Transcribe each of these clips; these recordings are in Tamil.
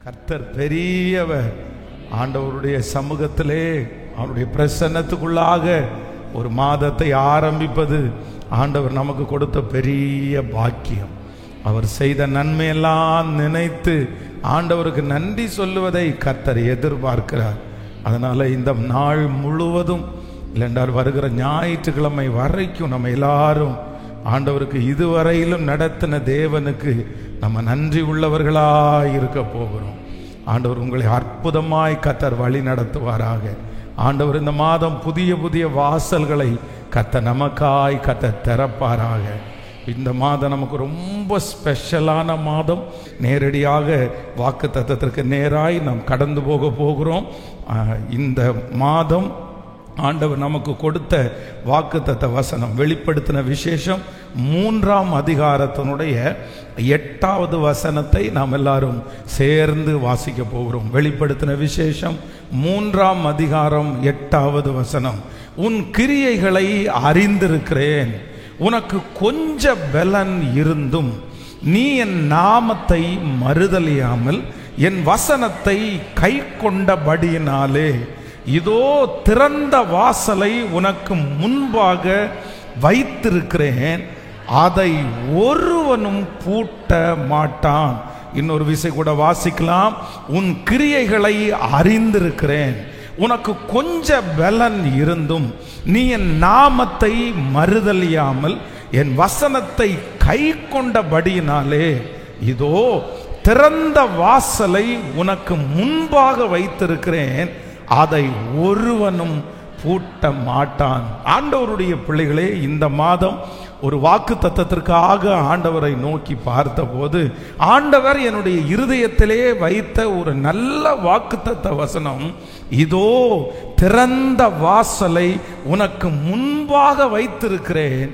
கர்த்தர் பெரியவர். ஆண்டவருடைய சமூகத்திலே அவருடைய பிரசன்னத்துக்குள்ளாக ஒரு மாதத்தை ஆரம்பிப்பது ஆண்டவர் நமக்கு கொடுத்த பெரிய பாக்கியம். அவர் செய்த நன்மையெல்லாம் நினைத்து ஆண்டவருக்கு நன்றி சொல்லுவதை கர்த்தர் எதிர்பார்க்கிறார். அதனால இந்த நாள் முழுவதும் இல்லைன்றால் வருகிற ஞாயிற்றுக்கிழமை வரைக்கும் நம்ம எல்லாரும் ஆண்டவருக்கு இதுவரையிலும் நடத்தின தேவனுக்கு நம்ம நன்றி உள்ளவர்களாய் இருக்க போகிறோம். ஆண்டவர் உங்களை அற்புதமாய் கர்த்தர் வழி நடத்துவாராக. ஆண்டவர் இந்த மாதம் புதிய புதிய வாசல்களை கர்த்தர் நமக்காய் கர்த்தர் திறப்பாராக. இந்த மாதம் நமக்கு ரொம்ப ஸ்பெஷலான மாதம். நேரடியாக வாக்குத்தத்தத்திற்கு நேராய் நாம் கடந்து போகிறோம். இந்த மாதம் ஆண்டவர் நமக்கு கொடுத்த வாக்குத்தத்த வசனம் வெளிப்படுத்தின விசேஷம் 3ஆம் அதிகாரத்தினுடைய 8வது வசனத்தை நாம் எல்லாரும் சேர்ந்து வாசிக்க போகிறோம். வெளிப்படுத்தின விசேஷம் 3ஆம் அதிகாரம் 8வது வசனம். உன் கிரியைகளை அறிந்திருக்கிறேன், உனக்கு கொஞ்ச பலன் இருந்தும் நீ என் நாமத்தை மறுதலியாமல் என் வசனத்தை கை கொண்டபடியினாலே இதோ திறந்த வாசலை உனக்கு முன்பாக வைத்திருக்கிறேன், அதை ஒருவனும் பூட்ட மாட்டான். இன்னொரு விசை கூட வாசிக்கலாம். உன் கிரியைகளை அறிந்திருக்கிறேன், உனக்கு கொஞ்ச பலன் இருந்தும் நீ என் நாமத்தை மறுதலியாமல் என் வசனத்தை கை கொண்டபடியினாலே இதோ திறந்த வாசலை உனக்கு முன்பாக வைத்திருக்கிறேன், அதை ஒருவனும் பூட்ட மாட்டான். ஆண்டவருடைய பிள்ளைகளே, இந்த மாதம் ஒரு வாக்கு தத்தத்திற்காக ஆண்டவரை நோக்கி பார்த்தபோது ஆண்டவர் என்னுடைய இருதயத்திலே வைத்த ஒரு நல்ல வாக்கு தத்த வசனம், இதோ திறந்த வாசலை உனக்கு முன்பாக வைத்திருக்கிறேன்,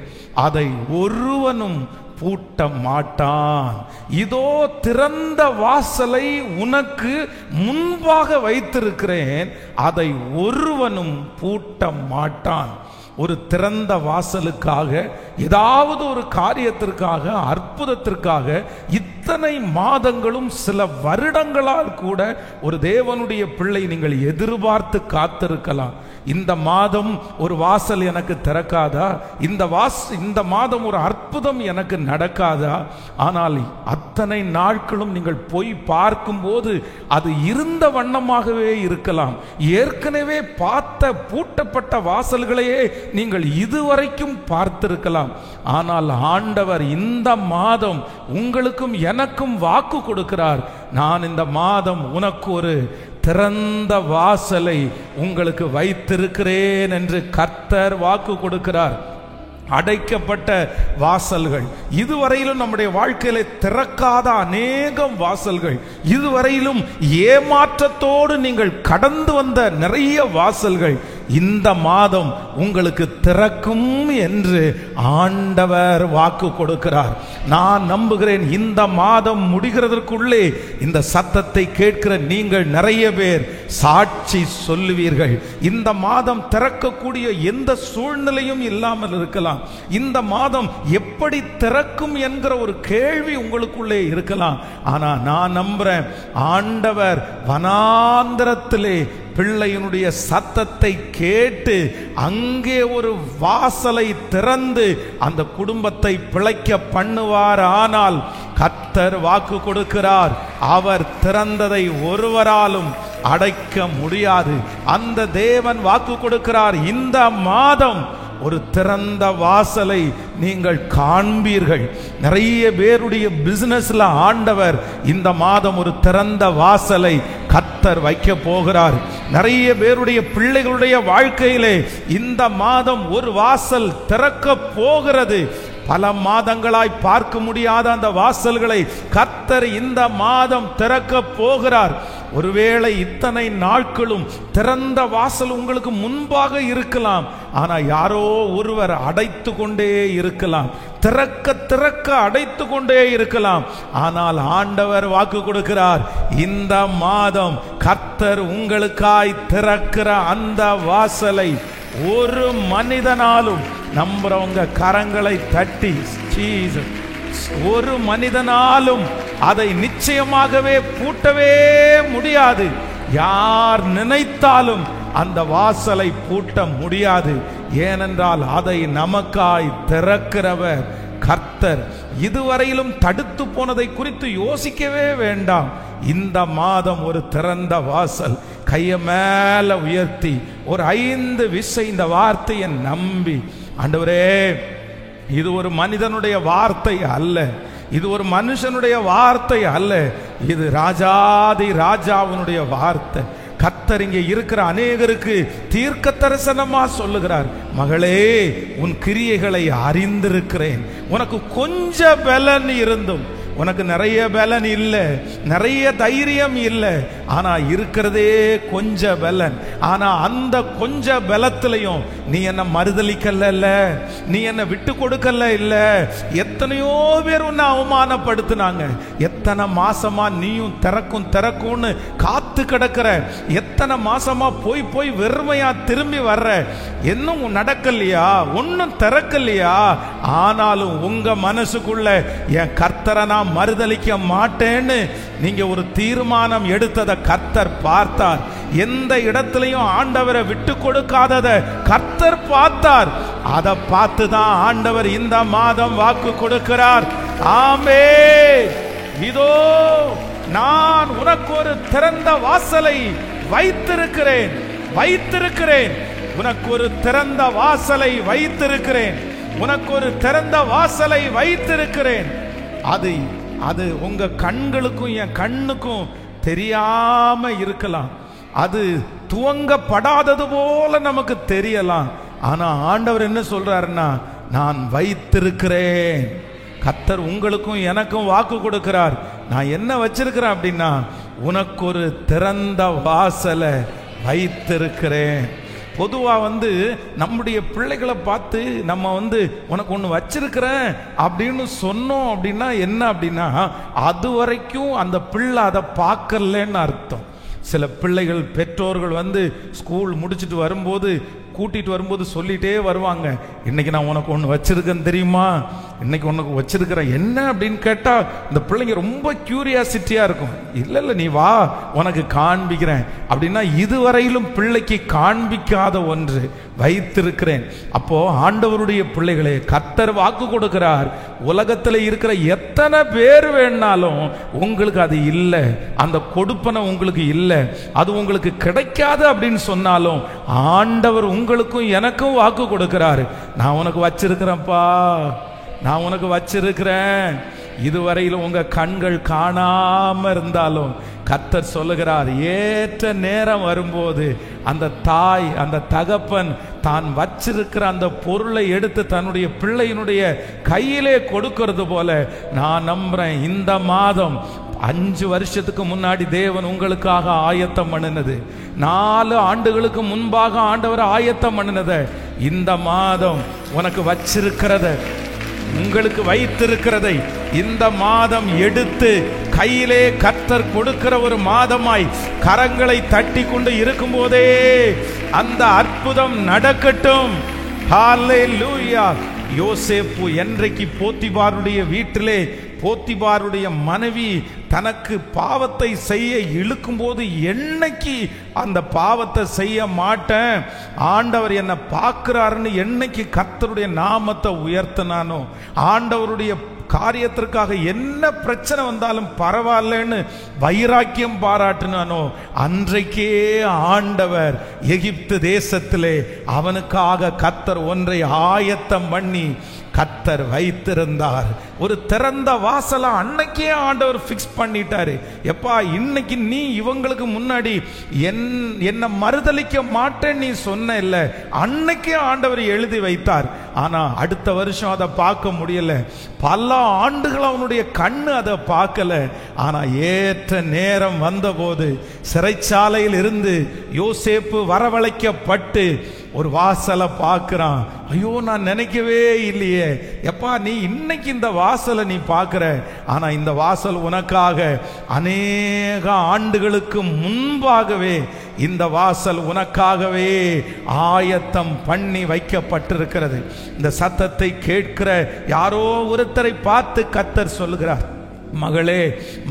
அதை ஒருவனும் பூட்ட மாட்டான். இதோ திறந்த வாசலை உனக்கு முன்பாக வைத்திருக்கிறேன், அதை ஒருவனும் பூட்ட மாட்டான். ஒரு திறந்த வாசலுக்காக, ஏதாவது ஒரு காரியத்திற்காக, அற்புதத்திற்காக இத்தனை மாதங்களும் சில வருடங்களால் கூட ஒரு தேவனுடைய பிள்ளை நீங்கள் எதிர்பார்த்து காத்திருக்கலாம். இந்த மாதம் ஒரு வாசல் எனக்கு திறக்காதா? இந்த மாதம் ஒரு அற்புதம் எனக்கு நடக்காதா? ஆனால் அத்தனை நாட்களும் நீங்கள் போய் பார்க்கும்போது அது இருந்த வண்ணமாகவே இருக்கலாம். ஏற்கனவே பார்த்த பூட்டப்பட்ட வாசல்களையே நீங்கள் இதுவரைக்கும் பார்த்திருக்கலாம். ஆனால் ஆண்டவர் இந்த மாதம் உங்களுக்கும் எனக்கும் வாக்கு கொடுக்கிறார். நான் இந்த மாதம் உனக்கு ஒரு திறந்த வாசலை உங்களுக்கு வைத்திருக்கிறேன் என்று கர்த்தர் வாக்கு கொடுக்கிறார். அடைக்கப்பட்ட வாசல்கள், இதுவரையிலும் நம்முடைய வாழ்க்கையில திறக்காத அநேகம் வாசல்கள், இதுவரையிலும் ஏமாற்றத்தோடு நீங்கள் கடந்து வந்த நிறைய வாசல்கள் இந்த மாதம் உங்களுக்கு திறக்கும் என்று ஆண்டவர் வாக்கு கொடுக்கிறார். நான் நம்புகிறேன் இந்த மாதம் முடிகிறதற்குள்ளே இந்த சத்தத்தை கேட்கிற நீங்கள் நிறைய பேர் சாட்சி சொல்லுவீர்கள். இந்த மாதம் திறக்கக்கூடிய எந்த சூழ்நிலையும் இல்லாமல் இருக்கலாம். இந்த மாதம் எப்படி திறக்கும் என்கிற ஒரு கேள்வி உங்களுக்குள்ளே இருக்கலாம். ஆனா நான் நம்புறேன், ஆண்டவர் வனாந்திரத்திலே பிள்ளையினுடைய சத்தத்தை கேட்டு அங்கே ஒரு வாசலை திறந்து அந்த குடும்பத்தை பிழைக்க பண்ணுவார். ஆனால் கர்த்தர் வாக்கு கொடுக்கிறார், அவர் திறந்ததை ஒருவராலும் அடைக்க முடியாது. அந்த தேவன் வாக்கு கொடுக்கிறார், இந்த மாதம் ஒரு திறந்த வாசலை நீங்கள் காண்பீர்கள். நிறைய பேருடைய பிசினஸ்ல ஆண்டவர் இந்த மாதம் ஒரு திறந்த வாசலை கர்த்தர் வைக்க போகிறார். நிறைய பேருடைய பிள்ளைகளுடைய வாழ்க்கையிலே இந்த மாதம் ஒரு வாசல் திறக்க போகிறது. பல மாதங்களாய் பார்க்க முடியாத அந்த வாசல்களை கர்த்தர் இந்த மாதம் திறக்க போகிறார். ஒருவேளை இத்தனை நாட்களும் திறந்த வாசல் உங்களுக்கு முன்பாக இருக்கலாம், ஆனா யாரோ ஒருவர் அடைத்து கொண்டே இருக்கலாம், திறக்க திறக்க அடைத்து கொண்டே இருக்கலாம். ஆனால் ஆண்டவர் வாக்கு கொடுக்கிறார், இந்த மாதம் கர்த்தர் உங்களுக்காய் திறக்கிற அந்த வாசலை ஒரு மனிதனாலும், நம்புறவங்க கரங்களை தட்டி, ஒரு மனிதனாலும் அதை நிச்சயமாகவே பூட்டவே முடியாது. யார் நினைத்தாலும் அந்த வாசலை பூட்ட முடியாது. ஏனென்றால் அதை நமக்காய் திறக்கிறவர் கர்த்தர். இதுவரையிலும் தடுத்து போனதை குறித்து யோசிக்கவே வேண்டாம். இந்த மாதம் ஒரு திறந்த வாசல். கையை மேல உயர்த்தி ஒரு 5 விசை இந்த வார்த்தையை நம்பி, ஆண்டவரே, இது ஒரு மனிதனுடைய வார்த்தை அல்ல, இது ஒரு மனுஷனுடைய வார்த்தை அல்ல, இது ராஜாதி ராஜாவினுடைய வார்த்தை. கர்த்தர் இங்கே இருக்கிற அநேகருக்கு தீர்க்க தரிசனமா சொல்லுகிறார், மகளே, உன் கிரியைகளை அறிந்திருக்கிறேன். உனக்கு கொஞ்ச பலன் இருந்தும் உனக்கு நிறைய பலன் இல்லை, நிறைய தைரியம் இல்லை, ஆனா இருக்கிறதே கொஞ்ச பலன். ஆனா அந்த கொஞ்ச பலத்திலையும் நீ என்ன மறுதலிக்கல, நீ என்ன விட்டு கொடுக்கல இல்ல. எத்தனையோ பேர் உன்னை அவமானப்படுத்தினாங்க. எத்தனை மாசமா நீயும் திறக்கும்னு காத்து கிடக்கிற, எத்தனை மாசமா போய் போய் வெறுமையா திரும்பி வர்ற, இன்னும் நடக்கலையா, ஒன்னும் திறக்கலையா? ஆனாலும் உங்க மனசுக்குள்ள என் கர்த்தரை நான் மறுதலிக்க மாட்டேன்னு நீங்க ஒரு தீர்மானம் எடுத்ததை கர்த்தர் பார்த்தார். எந்த இடத்திலையும் ஆண்டவரை விட்டு கொடுக்காதத கர்த்தர் பார்த்தார். அதை பார்த்துதான் ஆண்டவர் இந்த மாதம் வாக்கு கொடுக்கிறார். ஆமென். இதோ நான் உனக்கு ஒரு திறந்த வாசலை வைத்திருக்கிறேன், உனக்கு ஒரு திறந்த வாசலை வைத்திருக்கிறேன், உனக்கு ஒரு திறந்த வாசலை வைத்திருக்கிறேன். அது உங்க கண்களுக்கும் என் கண்ணுக்கும் தெரியாம இருக்கலாம், அது துவங்கப்படாதது போல நமக்கு தெரியலாம். ஆனா ஆண்டவர் என்ன சொல்றாருன்னா, நான் வைத்திருக்கிறேன். கர்த்தர் உங்களுக்கும் எனக்கும் வாக்கு கொடுக்கிறார். நான் என்ன வச்சிருக்கிறேன் அப்படின்னா, உனக்கு ஒரு திறந்த வாசலை வைத்திருக்கிறேன். பொதுவா நம்முடைய பிள்ளைகளை பார்த்து நம்ம உனக்கு ஒன்று வச்சிருக்கிறேன் அப்படின்னு சொன்னோம் அப்படின்னா என்ன அப்படின்னா, அது வரைக்கும் அந்த பிள்ளை அதை பார்க்கலன்னு அர்த்தம். சில பிள்ளைகள் பெற்றோர்கள் ஸ்கூல் முடிச்சுட்டு வரும்போது கூட்டிட்டு வரும்போது சொல்லிட்டே வருவாங்க, இன்னைக்கு நான் உனக்கு ஒன்று வச்சிருக்கேன்னு தெரியுமா, இன்னைக்கு உனக்கு வச்சிருக்கிறேன் என்ன அப்படின்னு கேட்டா இந்த பிள்ளைங்க ரொம்ப கியூரியாசிட்டியா இருக்கும். இல்ல நீ வா உனக்கு காண்பிக்கிறேன் அப்படின்னா, இதுவரையிலும் பிள்ளைக்கு காண்பிக்காத ஒன்று வைத்திருக்கிறேன். அப்போ ஆண்டவருடைய பிள்ளைகளே, கர்த்தர் வாக்கு கொடுக்கிறார், உலகத்தில் இருக்கிற எத்தனை பேர் வேணாலும் உங்களுக்கு அது இல்லை, அந்த கொடுப்பனை உங்களுக்கு இல்லை, அது உங்களுக்கு கிடைக்காது அப்படின்னு சொன்னாலும் ஆண்டவர் உங்களுக்கும் எனக்கும் வாக்கு கொடுக்கிறாரு. நான் உனக்கு வச்சிருக்கிறேன்ப்பா, நான் உனக்கு வச்சிருக்கிறேன். இதுவரையிலும் உங்க கண்கள் காணாம இருந்தாலும் கர்த்தர் சொல்லுகிறார், ஏற்ற நேரம் வரும்போது அந்த தாய் அந்த தகப்பன் தான் வச்சிருக்கிற அந்த பொருளை எடுத்து தன்னுடைய பிள்ளையினுடைய கையிலே கொடுக்கிறது போல நான் நம்புறேன். இந்த மாதம் 5 வருஷத்துக்கு முன்னாடி தேவன் உங்களுக்காக ஆயத்தம் பண்ணினது, 4 ஆண்டுகளுக்கு முன்பாக ஆண்டவர் ஆயத்தம் பண்ணினத இந்த மாதம் உனக்கு வச்சிருக்கிறத, உங்களுக்கு வைத்திருக்கிறதை இந்த மாதம் எடுத்து கையிலே கர்த்தர் கொடுக்கிற ஒரு மாதமாய் கரங்களை தட்டி கொண்டு இருக்கும் போதே அந்த அற்புதம் நடக்கட்டும். ஹல்லேலூயா. யோசேப்பு என்றைக்கு போத்திபாருடைய வீட்டிலே போத்திபாருடைய மனைவி தனக்கு பாவத்தை செய்ய இழுக்கும் போது, என்னைக்கு அந்த பாவத்தை செய்ய மாட்டேன், ஆண்டவர் என்னை பார்க்கிறாருன்னு என்னைக்கு கர்த்தருடைய நாமத்தை உயர்த்தினானோ, ஆண்டவருடைய காரியத்திற்காக என்ன பிரச்சனை வந்தாலும் பரவாயில்லன்னு வைராக்கியம் பாராட்டினானோ, அன்றைக்கே ஆண்டவர் எகிப்து தேசத்திலே அவனுக்காக கர்த்தர் ஒன்றை ஆயத்தம் பண்ணி கர்த்தர் வைத்திருந்தார். ஒரு திறந்த வாசலை அன்னைக்கே ஆண்டவர் பிக்ஸ் பண்ணிட்டாரு. எப்பா, இன்னைக்கு நீ இவங்களுக்கு முன்னாடி என்ன மறுதலிக்க மாட்டேன்னு நீ சொன்ன இல்ல, அன்னைக்கே ஆண்டவர் எழுதி வைத்தார். ஆனா அடுத்த வருஷம் அதை பார்க்க முடியல, பல ஆண்டுகள் அவனுடைய கண்ணு அதை பார்க்கல. ஆனா ஏற்ற நேரம் வந்தபோது சிறைச்சாலையில் இருந்து யோசேப்பு வரவழைக்கப்பட்டு ஒரு வாசலை பார்க்கிறான். ஐயோ, நான் நினைக்கவே இல்லையே, எப்பா நீ இன்னைக்கு இந்த வாசலை நீ பார்க்கிற, ஆனா இந்த வாசல் உனக்காக அநேக ஆண்டுகளுக்கு முன்பாகவே இந்த வாசல் உனக்காகவே ஆயத்தம் பண்ணி வைக்கப்பட்டிருக்கிறது. இந்த சத்தத்தை கேட்கிற யாரோ ஒருத்தரை பார்த்து கர்த்தர் சொல்லுகிறார், மகளே,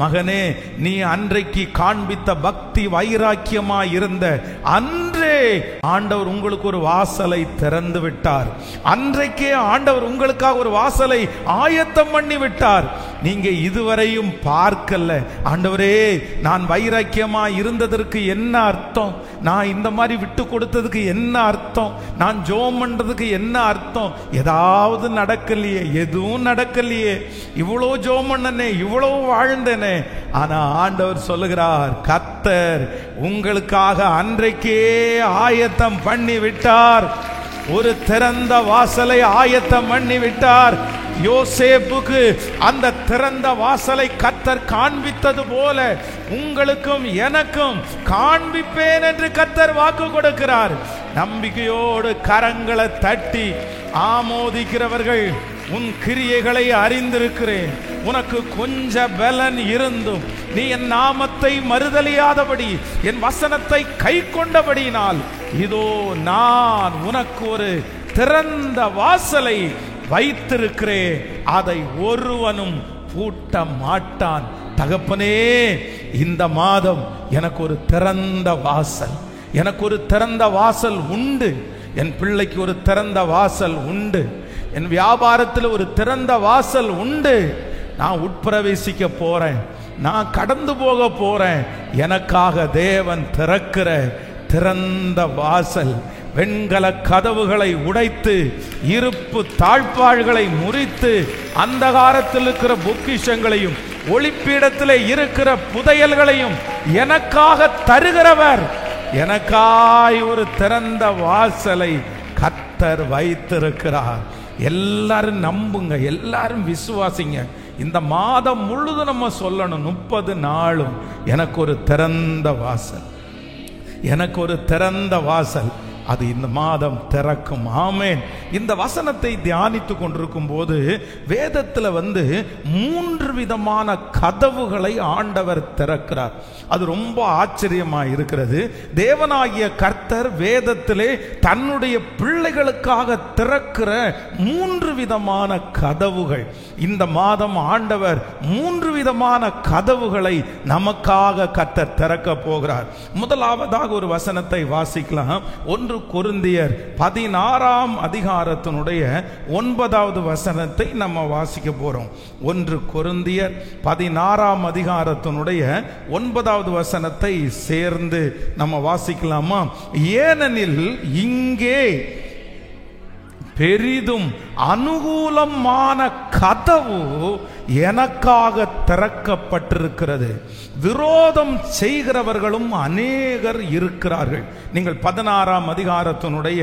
மகனே, நீ அன்றைக்கு காண்பித்த பக்தி வைராக்கியமாய் இருந்த அன்றே ஆண்டவர் உங்களுக்கு ஒரு வாசலை திறந்து விட்டார். அன்றைக்கே ஆண்டவர் உங்களுக்காக ஒரு வாசலை ஆயத்தம் பண்ணி விட்டார். நீங்க இதுவரையும் பார்க்கல. ஆண்டவரே, நான் வைராக்கியமாய் இருந்ததற்கு என்ன அர்த்தம்? நான் இந்த மாதிரி விட்டு கொடுத்ததுக்கு என்ன அர்த்தம்? நான் ஜெபம் பண்றதுக்கு என்ன அர்த்தம்? ஏதாவது நடக்கலையே, எதுவும் நடக்கலையே. இவ்வளோ ஜெபம் பண்ணனே, இவ்வளவு வாழ்ந்தனே. ஆனா ஆண்டவர் சொல்லுகிறார், கர்த்தர் உங்களுக்காக அன்றைக்கே ஆயத்தம் பண்ணி விட்டார். ஒரு திறந்த வாசலை ஆயத்தம் பண்ணி விட்டார். யோசேப்புக்கு அந்த திறந்த வாசலை கர்த்தர் காண்பித்தது போல உங்களுக்கும் எனக்கும் காண்பிப்பேன் என்று கர்த்தர் வாக்கு கொடுக்கிறார். நம்பிக்கையோடு கரங்களை தட்டி ஆமோதிக்கிறவர்கள், உன் கிரியைகளை அறிந்திருக்கிறேன், உனக்கு கொஞ்ச பலன் இருந்தும் நீ என் நாமத்தை மறுதலியாதபடி என் வசனத்தை கை கொண்டபடியினால் இதோ நான் உனக்கு ஒரு திறந்த வாசலை வைத்திருக்கிறேன், அதை ஒருவனும் பூட்ட மாட்டான். தகப்பனே, இந்த மாதம் எனக்கு ஒரு திறந்த வாசல், எனக்கு ஒரு திறந்த வாசல் உண்டு. என் பிள்ளைக்கு ஒரு திறந்த வாசல் உண்டு. என் வியாபாரத்தில் ஒரு திறந்த வாசல் உண்டு. நான் உட்பிரவேசிக்க போறேன், நான் கடந்து போக போறேன். எனக்காக தேவன் திறக்கிற திறந்த வாசல். வெண்கல கதவுகளை உடைத்து இருப்பு தாழ்பாள்களை முறித்து அந்தகாரத்தில் இருக்கிற பொக்கிஷங்களையும் ஒளிப்பீடத்தில் இருக்கிற புதையல்களையும் எனக்காக தருகிறவர், எனக்காய் ஒரு திறந்த வாசலை கர்த்தர் வைத்திருக்கிறார். எல்லாரும் நம்புங்க, எல்லாரும் விசுவாசிங்க. இந்த மாதம் முழுதும் நம்ம சொல்லணும், 30 நாளும் எனக்கு ஒரு திறந்த வாசல், எனக்கு ஒரு திறந்த வாசல். அது இந்த மாதம் திறக்கும். ஆமேன். இந்த வசனத்தை தியானித்து கொண்டிருக்கும் போது வேதத்தில் 3 விதமான கதவுகளை ஆண்டவர் திறக்கிறார். அது ரொம்ப ஆச்சரியமா இருக்கிறது. தேவனாகிய கர்த்தர் வேதத்திலே தன்னுடைய பிள்ளைகளுக்காக திறக்கிற 3 விதமான கதவுகள். இந்த மாதம் ஆண்டவர் 3 விதமான கதவுகளை நமக்காக கர்த்தர் திறக்க போகிறார். முதலாவதாக ஒரு வசனத்தை வாசிக்கலாம். 1 கொரிந்தியர் 16ஆம் அதிகாரத்தினுடைய 9வது வசனத்தை நம்ம வாசிக்க போறோம். 1 கொரிந்தியர் 16ஆம் அதிகாரத்தினுடைய 9வது வசனத்தை சேர்ந்து நம்ம வாசிக்கலாமா? ஏனெனில் இங்கே பெரிதும் அனுகூலமான கதவு எனக்காக திறக்கப்பட்டிருக்கிறது, விரோதம் செய்கிறவர்களும் அநேகர் இருக்கிறார்கள். நீங்கள் 16ஆம் அதிகாரத்தினுடைய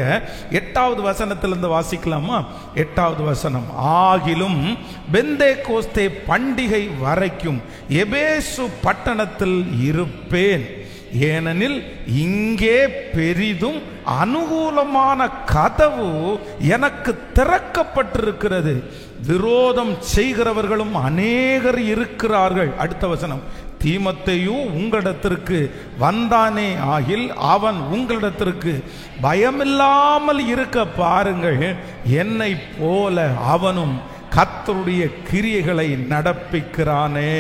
8வது வசனத்திலிருந்து வாசிக்கலாமா? 8வது வசனம், ஆகிலும் பெந்தேகோஸ்தே பண்டிகை வரைக்கும் எபேசு பட்டணத்தில் இருப்பேன், ஏனெனில் இங்கே பெரிதும் அனுகூலமான கதவு எனக்கு திறக்கப்பட்டிருக்கிறது, விரோதம் செய்கிறவர்களும் அநேகர் இருக்கிறார்கள். அடுத்த வசனம், தீமோத்தேயு உங்களிடத்திற்கு வந்தானே ஆகில் அவன் உங்களிடத்திற்கு பயமில்லாமல் இருக்க பாருங்கள், என்னை போல அவனும் கர்த்தருடைய கிரியைகளை நடப்பிக்கிறானே.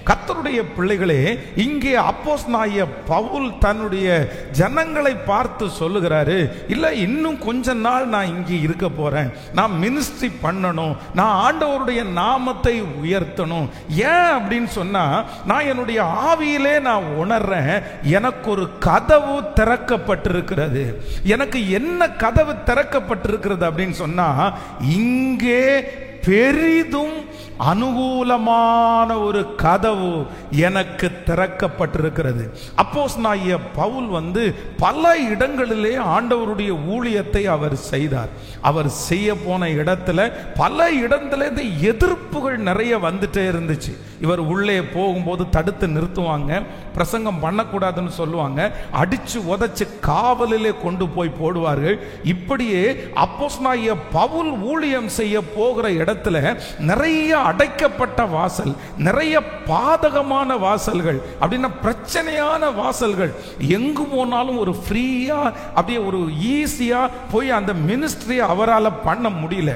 கர்த்தருடைய பிள்ளைகளே, இங்கே அப்போஸ்தலனாகிய பவுல் தன்னுடைய ஜனங்களை பார்த்து சொல்லுகிறாரு, இல்ல இன்னும் கொஞ்ச நாள் நான் இங்கே இருக்க போறேன், நான் மினிஸ்ட்ரி பண்ணணும், நான் ஆண்டவருடைய நாமத்தை உயர்த்தணும். ஏன் அப்படின்னு சொன்னா, நான் என்னுடைய ஆவியிலே நான் உணர்றேன், எனக்கு ஒரு கதவு திறக்கப்பட்டிருக்கிறது. எனக்கு என்ன கதவு திறக்கப்பட்டிருக்கிறது அப்படின்னு சொன்னா, இங்கே பெரிதும் அனுகூலமான ஒரு கதவு எனக்கு திறக்கப்பட்டிருக்கிறது. அப்போஸ்தலனாகிய பவுல் பல இடங்களிலே ஆண்டவருடைய ஊழியத்தை அவர் செய்தார். அவர் செய்ய போன இடத்துல பல இடத்துல எதிர்ப்புகள் நிறைய வந்துட்டே இருந்துச்சு. இவர் உள்ளே போகும்போது தடுத்து நிறுத்துவாங்க, பிரசங்கம் பண்ணக்கூடாதுன்னு சொல்லுவாங்க, அடிச்சு உதைச்சு காவலிலே கொண்டு போய் போடுவார்கள். இப்படியே அப்போஸ்தலனாகிய பவுல் ஊழியம் செய்ய போகிற இடத்துல நிறைய அடைக்கப்பட்ட வாசல், நிறைய பாதகமான வாசல்கள், அப்படின்னா பிரச்சனையான வாசல்கள். எங்கு போனாலும் ஒரு ஃப்ரீயா அப்படியே ஒரு ஈஸியா போய் அந்த மினிஸ்ட்ரியை அவரால் பண்ண முடியல.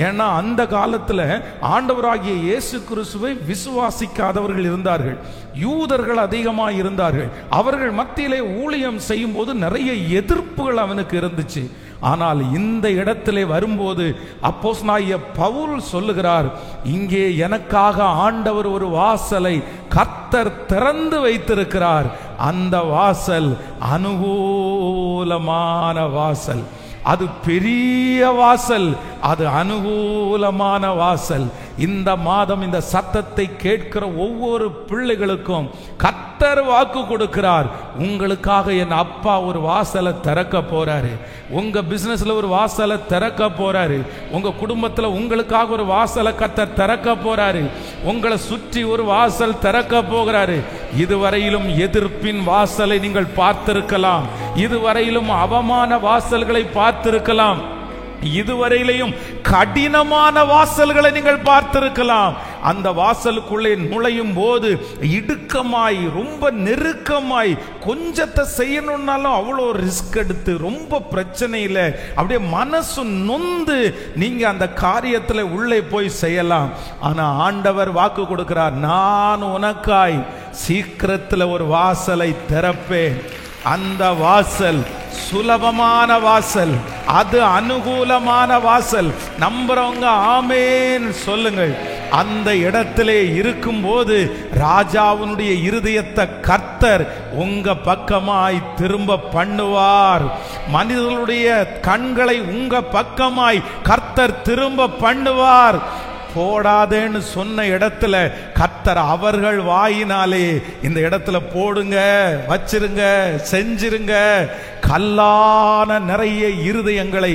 ஏன்னா அந்த காலத்தில் ஆண்டவராகிய இயேசு கிறிஸ்துவை விசுவாசிக்காதவர்கள் இருந்தார்கள், யூதர்கள் அதிகமாக இருந்தார்கள். அவர்கள் மத்தியிலே ஊழியம் செய்யும் போது நிறைய எதிர்ப்புகள் அவனுக்கு இருந்துச்சு. ஆனால் இந்த இடத்திலே வரும்போது அப்போஸ்தலனாகிய பவுல் சொல்லுகிறார், இங்கே எனக்காக ஆண்டவர் ஒரு வாசலை கர்த்தர் திறந்து வைத்திருக்கிறார். அந்த வாசல் அனுகூலமான வாசல், அது பெரிய வாசல், அது அனுகூலமான வாசல். இந்த மாதம் இந்த சத்தத்தை கேட்கிற ஒவ்வொரு பிள்ளைகளுக்கும் கர்த்தர் வாக்கு கொடுக்கிறார், உங்களுக்காக என் அப்பா ஒரு வாசலை திறக்க போறாரு. உங்க பிசினஸ்ல ஒரு வாசலை திறக்க போறாரு. உங்க குடும்பத்துல உங்களுக்காக ஒரு வாசலை கர்த்தர் திறக்க போறாரு. உங்களை சுற்றி ஒரு வாசல் திறக்க போகிறாரு. இதுவரையிலும் எதிர்ப்பின் வாசலை நீங்கள் பார்த்திருக்கலாம், இதுவரையிலும் அவமான வாசல்களை பார்த்திருக்கலாம், இதுவரையிலையும் கடினமான வாசல்களை நீங்கள் பார்த்திருக்கலாம். அந்த வாசலுக்குள்ளே நுழையும் போது இடுக்கமாய், ரொம்ப நெருக்கமாய், கொஞ்சத்தை செய்யணும்னாலும் அவ்வளோ ரிஸ்க் எடுத்து, ரொம்ப பிரச்சனையில் அப்படியே மனசு நொந்து நீங்க அந்த காரியத்தில் உள்ளே போய் செய்யலாம். ஆனா ஆண்டவர் வாக்கு கொடுக்கிறார், நான் உனக்காய் சீக்கிரத்தில் ஒரு வாசலை திறப்பேன். அந்த வாசல் சுலபமான வாசல், அது அனுகூலமான வாசல். நம்புறவங்க ஆமேன் சொல்லுங்கள். அந்த இடத்திலே இருக்கும்போது ராஜாவுடைய இருதயத்தை கர்த்தர் உங்க பக்கமாய் திரும்ப பண்ணுவார். மனிதர்களுடைய கண்களை உங்க பக்கமாய் கர்த்தர் திரும்ப பண்ணுவார். போடாதேன்னு சொன்ன இடத்துல கர்த்தர் அவர்கள் வாயினாலே இந்த இடத்துல போடுங்க, வச்சிருங்க, செஞ்சிருங்க. கல்லான நிறைய இருதயங்களை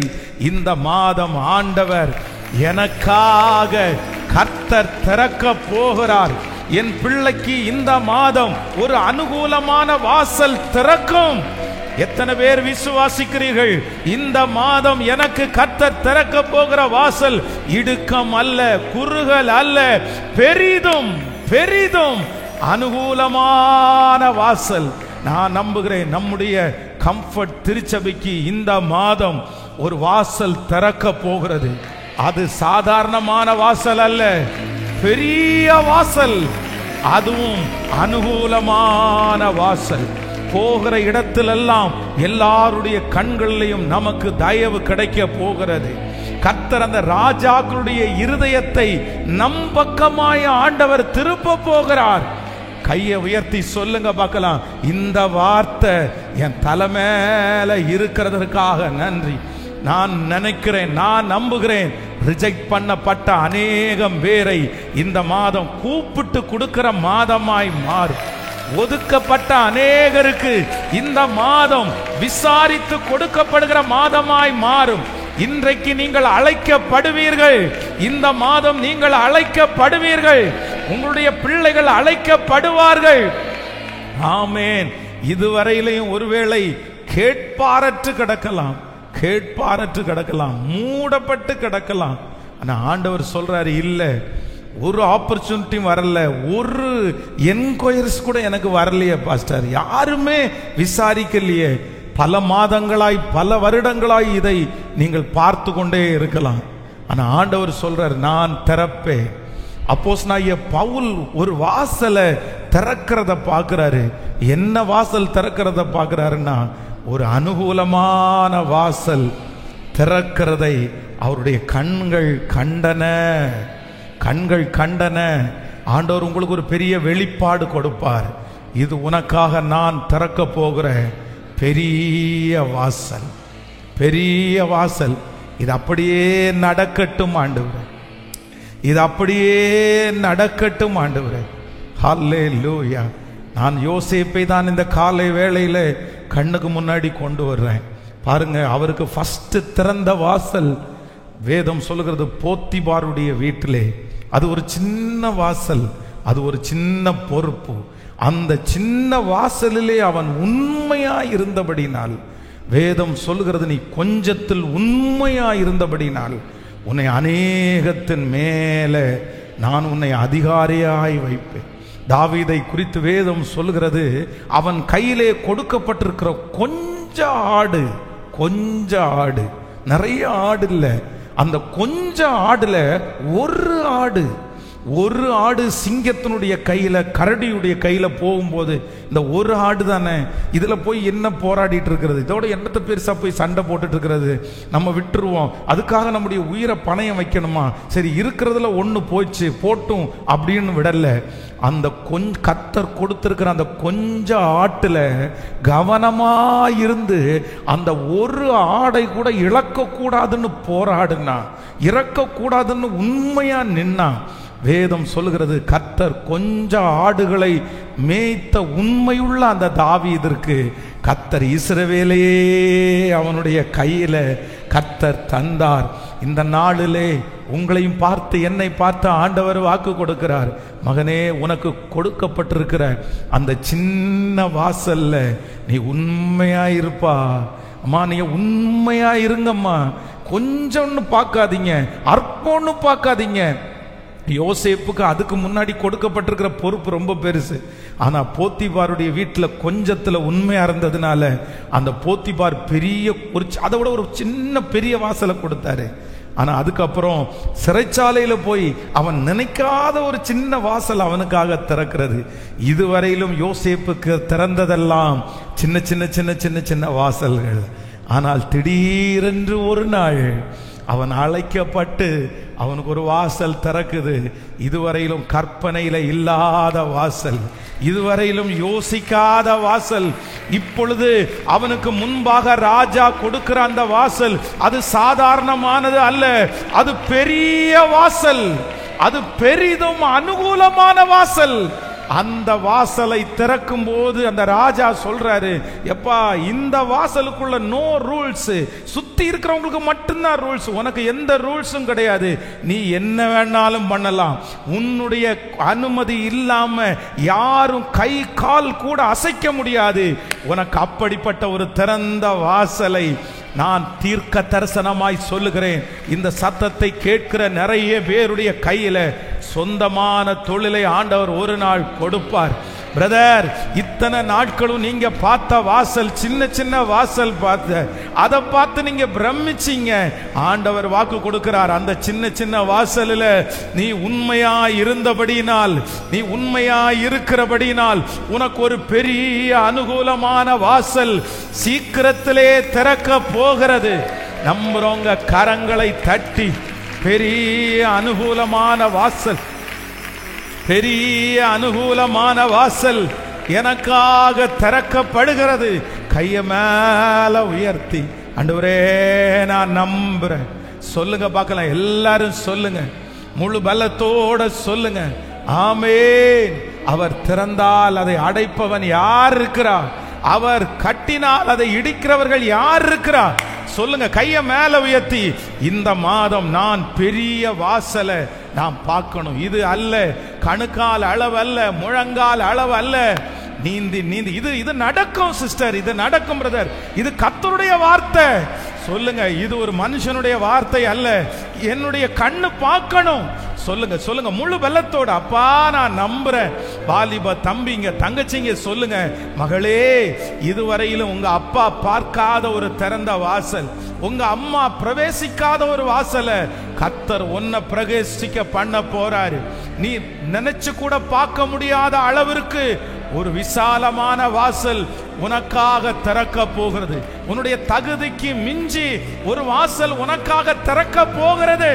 இந்த மாதம் ஆண்டவர் எனக்காக கர்த்தர் திறக்க போகிறார். என் பிள்ளைக்கு இந்த மாதம் ஒரு அனுகூலமான வாசல் திறக்கும். எத்தனை பேர் விசுவாசிக்கிறீர்கள்? இந்த மாதம் எனக்கு கர்த்தர் திறக்க போகிற வாசல் இடுக்கம் அல்ல, குறுகல் அல்ல, பெரிதும் பெரிதும் அனுகூலமான வாசல். நான் நம்புகிறேன் நம்முடைய கம்ஃபர்ட் திருச்சபைக்கு இந்த மாதம் ஒரு வாசல் திறக்க போகிறது. அது சாதாரணமான வாசல் அல்ல, பெரிய வாசல், அதுவும் அனுகூலமான வாசல். போகிற இடத்திலெல்லாம் எல்லாருடைய கண்களிலையும் நமக்கு தயவு கிடைக்க போகிறது. கர்த்தர் அந்த ராஜாக்களுடைய இருதயத்தை நம் பக்கமாய் ஆண்டவர் திருப்ப போகிறார். கையை உயர்த்தி சொல்லுங்க பார்க்கலாம், இந்த வார்த்தை என் தலைமையில இருக்கிறதற்காக நன்றி. நான் நினைக்கிறேன், நான் நம்புகிறேன், ரிஜெக்ட் பண்ணப்பட்ட அநேகம் பேரை இந்த மாதம் கூப்பிட்டு கொடுக்கிற மாதமாய் மாறும். ஒதுக்கப்பட்ட அநேகருக்கு இந்த மாதம் விசாரித்து கொடுக்கப்படுகிற மாதமாய் மாறும். இன்றைக்கு நீங்கள் அழைக்கப்படுவீர்கள், இந்த மாதம் நீங்கள் அழைக்கப்படுவீர்கள், உங்களுடைய பிள்ளைகள் அழைக்கப்படுவார்கள். ஆமேன். இதுவரையிலையும் ஒருவேளை கேட்பாரற்று கிடக்கலாம், கேட்பாரற்று கிடக்கலாம், மூடப்பட்டு கிடக்கலாம். ஆனா ஆண்டவர் சொல்றாரு, இல்ல, ஒரு ஆப்பர்ச்சுனிட்டியும் வரல, ஒரு என்கொயரிஸ் கூட எனக்கு வரலையே பாஸ்டர், யாருமே விசாரிக்கலையே. பல மாதங்களாய், பல வருடங்களாய் இதை நீங்கள் பார்த்து கொண்டே இருக்கலாம். ஆனா ஆண்டவர் சொல்றார், நான் திறப்பேன். அப்போஸ்தலனாகிய பவுல் ஒரு வாசலை திறக்கிறத பார்க்கிறாரு. என்ன வாசல் திறக்கிறத பார்க்கிறாருன்னா, ஒரு அனுகூலமான வாசல் திறக்கிறதை அவருடைய கண்கள் கண்டன. கண்கள் கண்டன. ஆண்டவர் உங்களுக்கு ஒரு பெரிய வெளிப்பாடு கொடுப்பார். இது உனக்காக நான் திறக்க போகிற பெரிய வாசல், பெரிய வாசல். இது அப்படியே நடக்கட்டும் ஆண்டவரே, இது அப்படியே நடக்கட்டும் ஆண்டவரே. ஹல்லேலூயா. நான் யோசேப்பை தான் இந்த காலை வேளையில கண்ணுக்கு முன்னாடி கொண்டு வர்றேன். பாருங்க, அவருக்கு ஃபர்ஸ்ட் திறந்த வாசல் வேதம் சொல்லுகிறது போத்திபாருடைய வீட்டிலே. அது ஒரு சின்ன வாசல், அது ஒரு சின்ன பொறுப்பு. அந்த சின்ன வாசலிலே அவன் உண்மையா இருந்தபடினால், வேதம் சொல்லுகிறது, நீ கொஞ்சத்தில் உண்மையா இருந்தபடினால் உன்னை அநேகத்தின் மேலே நான் உன்னை அதிகாரியாய் வைப்பேன். தாவீதை குறித்து வேதம் சொல்கிறது, அவன் கையிலே கொடுக்கப்பட்டிருக்கிற கொஞ்ச ஆடு, நிறைய ஆடு இல்லை, அந்த கொஞ்ச ஆடுல ஒரு ஆடு சிங்கத்தினுடைய கையில, கரடியுடைய கையில போகும்போது, இந்த ஒரு ஆடு தானே, இதுல போய் என்ன போராடிட்டு இருக்கிறது, இதோட என்னத்தை பெருசா போய் சண்டை போட்டுட்டு இருக்கிறது, நம்ம விட்டுருவோம், அதுக்காக நம்முடைய உயிரை பணயம் வைக்கணுமா, சரி இருக்கிறதுல ஒன்று போயிடுச்சு போட்டும் அப்படின்னு விடல. அந்த கர்த்தர் கொடுத்திருக்கிற அந்த கொஞ்ச ஆட்டுல கவனமா இருந்து அந்த ஒரு ஆடை கூட இழக்க கூடாதுன்னு போராடுனா, இறக்க கூடாதுன்னு உண்மையா நின்னா. வேதம் சொல்லுகிறது, கர்த்தர் கொஞ்ச ஆடுகளை மேய்த்த உண்மையுள்ள அந்த தாவீதிற்கு கர்த்தர் இஸ்ரவேலையே அவனுடைய கையில கர்த்தர் தந்தார். இந்த நாளிலே உங்களையும் பார்த்து என்னை பார்த்து ஆண்டவர் வாக்கு கொடுக்கிறார், மகனே, உனக்கு கொடுக்கப்பட்டிருக்கிற அந்த சின்ன வாசல்ல நீ உண்மையா இருப்பா. அம்மா, நீங்க உண்மையா இருங்கம்மா, கொஞ்சம்னு பார்க்காதீங்க, அற்பம்னு பார்க்காதீங்க. யோசேப்புக்கு அதுக்கு முன்னாடி கொடுக்கப்பட்டிருக்கிற பொறுப்பு ரொம்ப பெருசு. ஆனா போத்திபாருடைய வீட்டில் கொஞ்சத்துல உண்மையா இருந்ததுனால அந்த போத்திபார் பெரிய அதை விட ஒரு சின்ன பெரிய வாசலை கொடுத்தாரு. ஆனா அதுக்கப்புறம் சிறைச்சாலையில போய் அவன் நினைக்காத ஒரு சின்ன வாசல் அவனுக்காக திறக்கிறது. இதுவரையிலும் யோசேப்புக்கு திறந்ததெல்லாம் சின்ன சின்ன சின்ன சின்ன சின்ன வாசல்கள். ஆனால் திடீரென்று ஒரு நாள் அவன் அழைக்கப்பட்டு அவனுக்கு ஒரு வாசல் திறக்குது. இதுவரையிலும் கற்பனையில இல்லாத வாசல், இதுவரையிலும் யோசிக்காத வாசல். இப்பொழுது அவனுக்கு முன்பாக ராஜா கொடுக்கிற அந்த வாசல் அது சாதாரணமானது அல்ல, அது பெரிய வாசல், அது பெரிதும் அனுகூலமான வாசல். அந்த வாசலை திறக்கும் போது அந்த ராஜா சொல்றாரு, எப்பா, இந்த வாசலுக்குள்ள நோ ரூல்ஸ், சுத்தி இருக்கிறவங்களுக்கு மட்டும்தான் ரூல்ஸ், உனக்கு எந்த ரூல்ஸும் கிடையாது, நீ என்ன வேணாலும் பண்ணலாம், உன்னுடைய அனுமதி இல்லாம யாரும் கை கால் கூட அசைக்க முடியாது. உனக்கு அப்படிப்பட்ட ஒரு திறந்த வாசலை நான் தீர்க்க தரிசனமாய் சொல்லுகிறேன். இந்த சத்தத்தை கேட்கிற நிறைய பேருடைய கையில சொந்தமான தொழிலை ஆண்டவர் ஒரு நாள் கொடுப்பார். பிரதர், இத்தனை நாட்களும் நீங்க பார்த்த வாசல் சின்ன சின்ன வாசல் அதை பார்த்து நீங்க பிரமிச்சீங்க. ஆண்டவர் வாக்கு கொடுக்கிறார், அந்த சின்ன சின்ன வாசலில் நீ உண்மையா இருந்தபடியினால், நீ உண்மையா இருக்கிறபடியினால் உனக்கு ஒரு பெரிய அனுகூலமான வாசல் சீக்கிரத்திலே திறக்க போகிறது. நம்புறவங்க கரங்களை தட்டி, பெரிய அனுகூலமான வாசல், பெரிய அனுகூலமான வாசல் எனக்காக திறக்கப்படுகிறது. கைய மேல உயர்த்தி, ஆண்டவரே நான் நம்புறேன் சொல்லுங்க பார்க்கலாம். எல்லாரும் சொல்லுங்க, முழு பலத்தோட சொல்லுங்க, ஆமென். அவர் திறந்தால் அதை அடைப்பவன் யார் இருக்கிறார்? அவர் கட்டினால் அதை இடிக்கிறவர்கள் யார் இருக்கிறார்? சொல்லுங்க, கைய மேல உயர்த்தி, இந்த மாதம் நான் பெரிய வாசலை நான் பார்க்கணும். இது அல்ல கணுக்கால் அளவு அல்ல, முழங்கால் அளவு அல்ல, நீந்தி நீந்தி இது நடக்கும் சிஸ்டர், இது நடக்கும் பிரதர், இது கர்த்தருடைய வார்த்தை. சொல்லுங்க, இது ஒரு மனுஷனுடைய வார்த்தை அல்ல, என்னுடைய கண்ணு பார்க்கணும். சொல்லுங்க சொல்லுங்க முழு வெள்ளத்தோட, அப்பா நான் நம்புறேன். வாலிப தம்பிங்க தங்கச்சிங்க சொல்லுங்க, மகளே, இதுவரையிலும் உங்க அப்பா பார்க்காத ஒரு திறந்த வாசல், உங்க அம்மா பிரவேசிக்காத ஒரு வாசலை கர்த்தர் உன்னை பிரவேசிக்க பண்ண போறாரு. நீ நினைச்சு கூட பார்க்க முடியாத அளவிற்கு ஒரு விசாலமான வாசல் உனக்காக திறக்க போகிறது. உன்னுடைய தகுதிக்கு மிஞ்சி ஒரு வாசல் உனக்காக திறக்க போகிறது.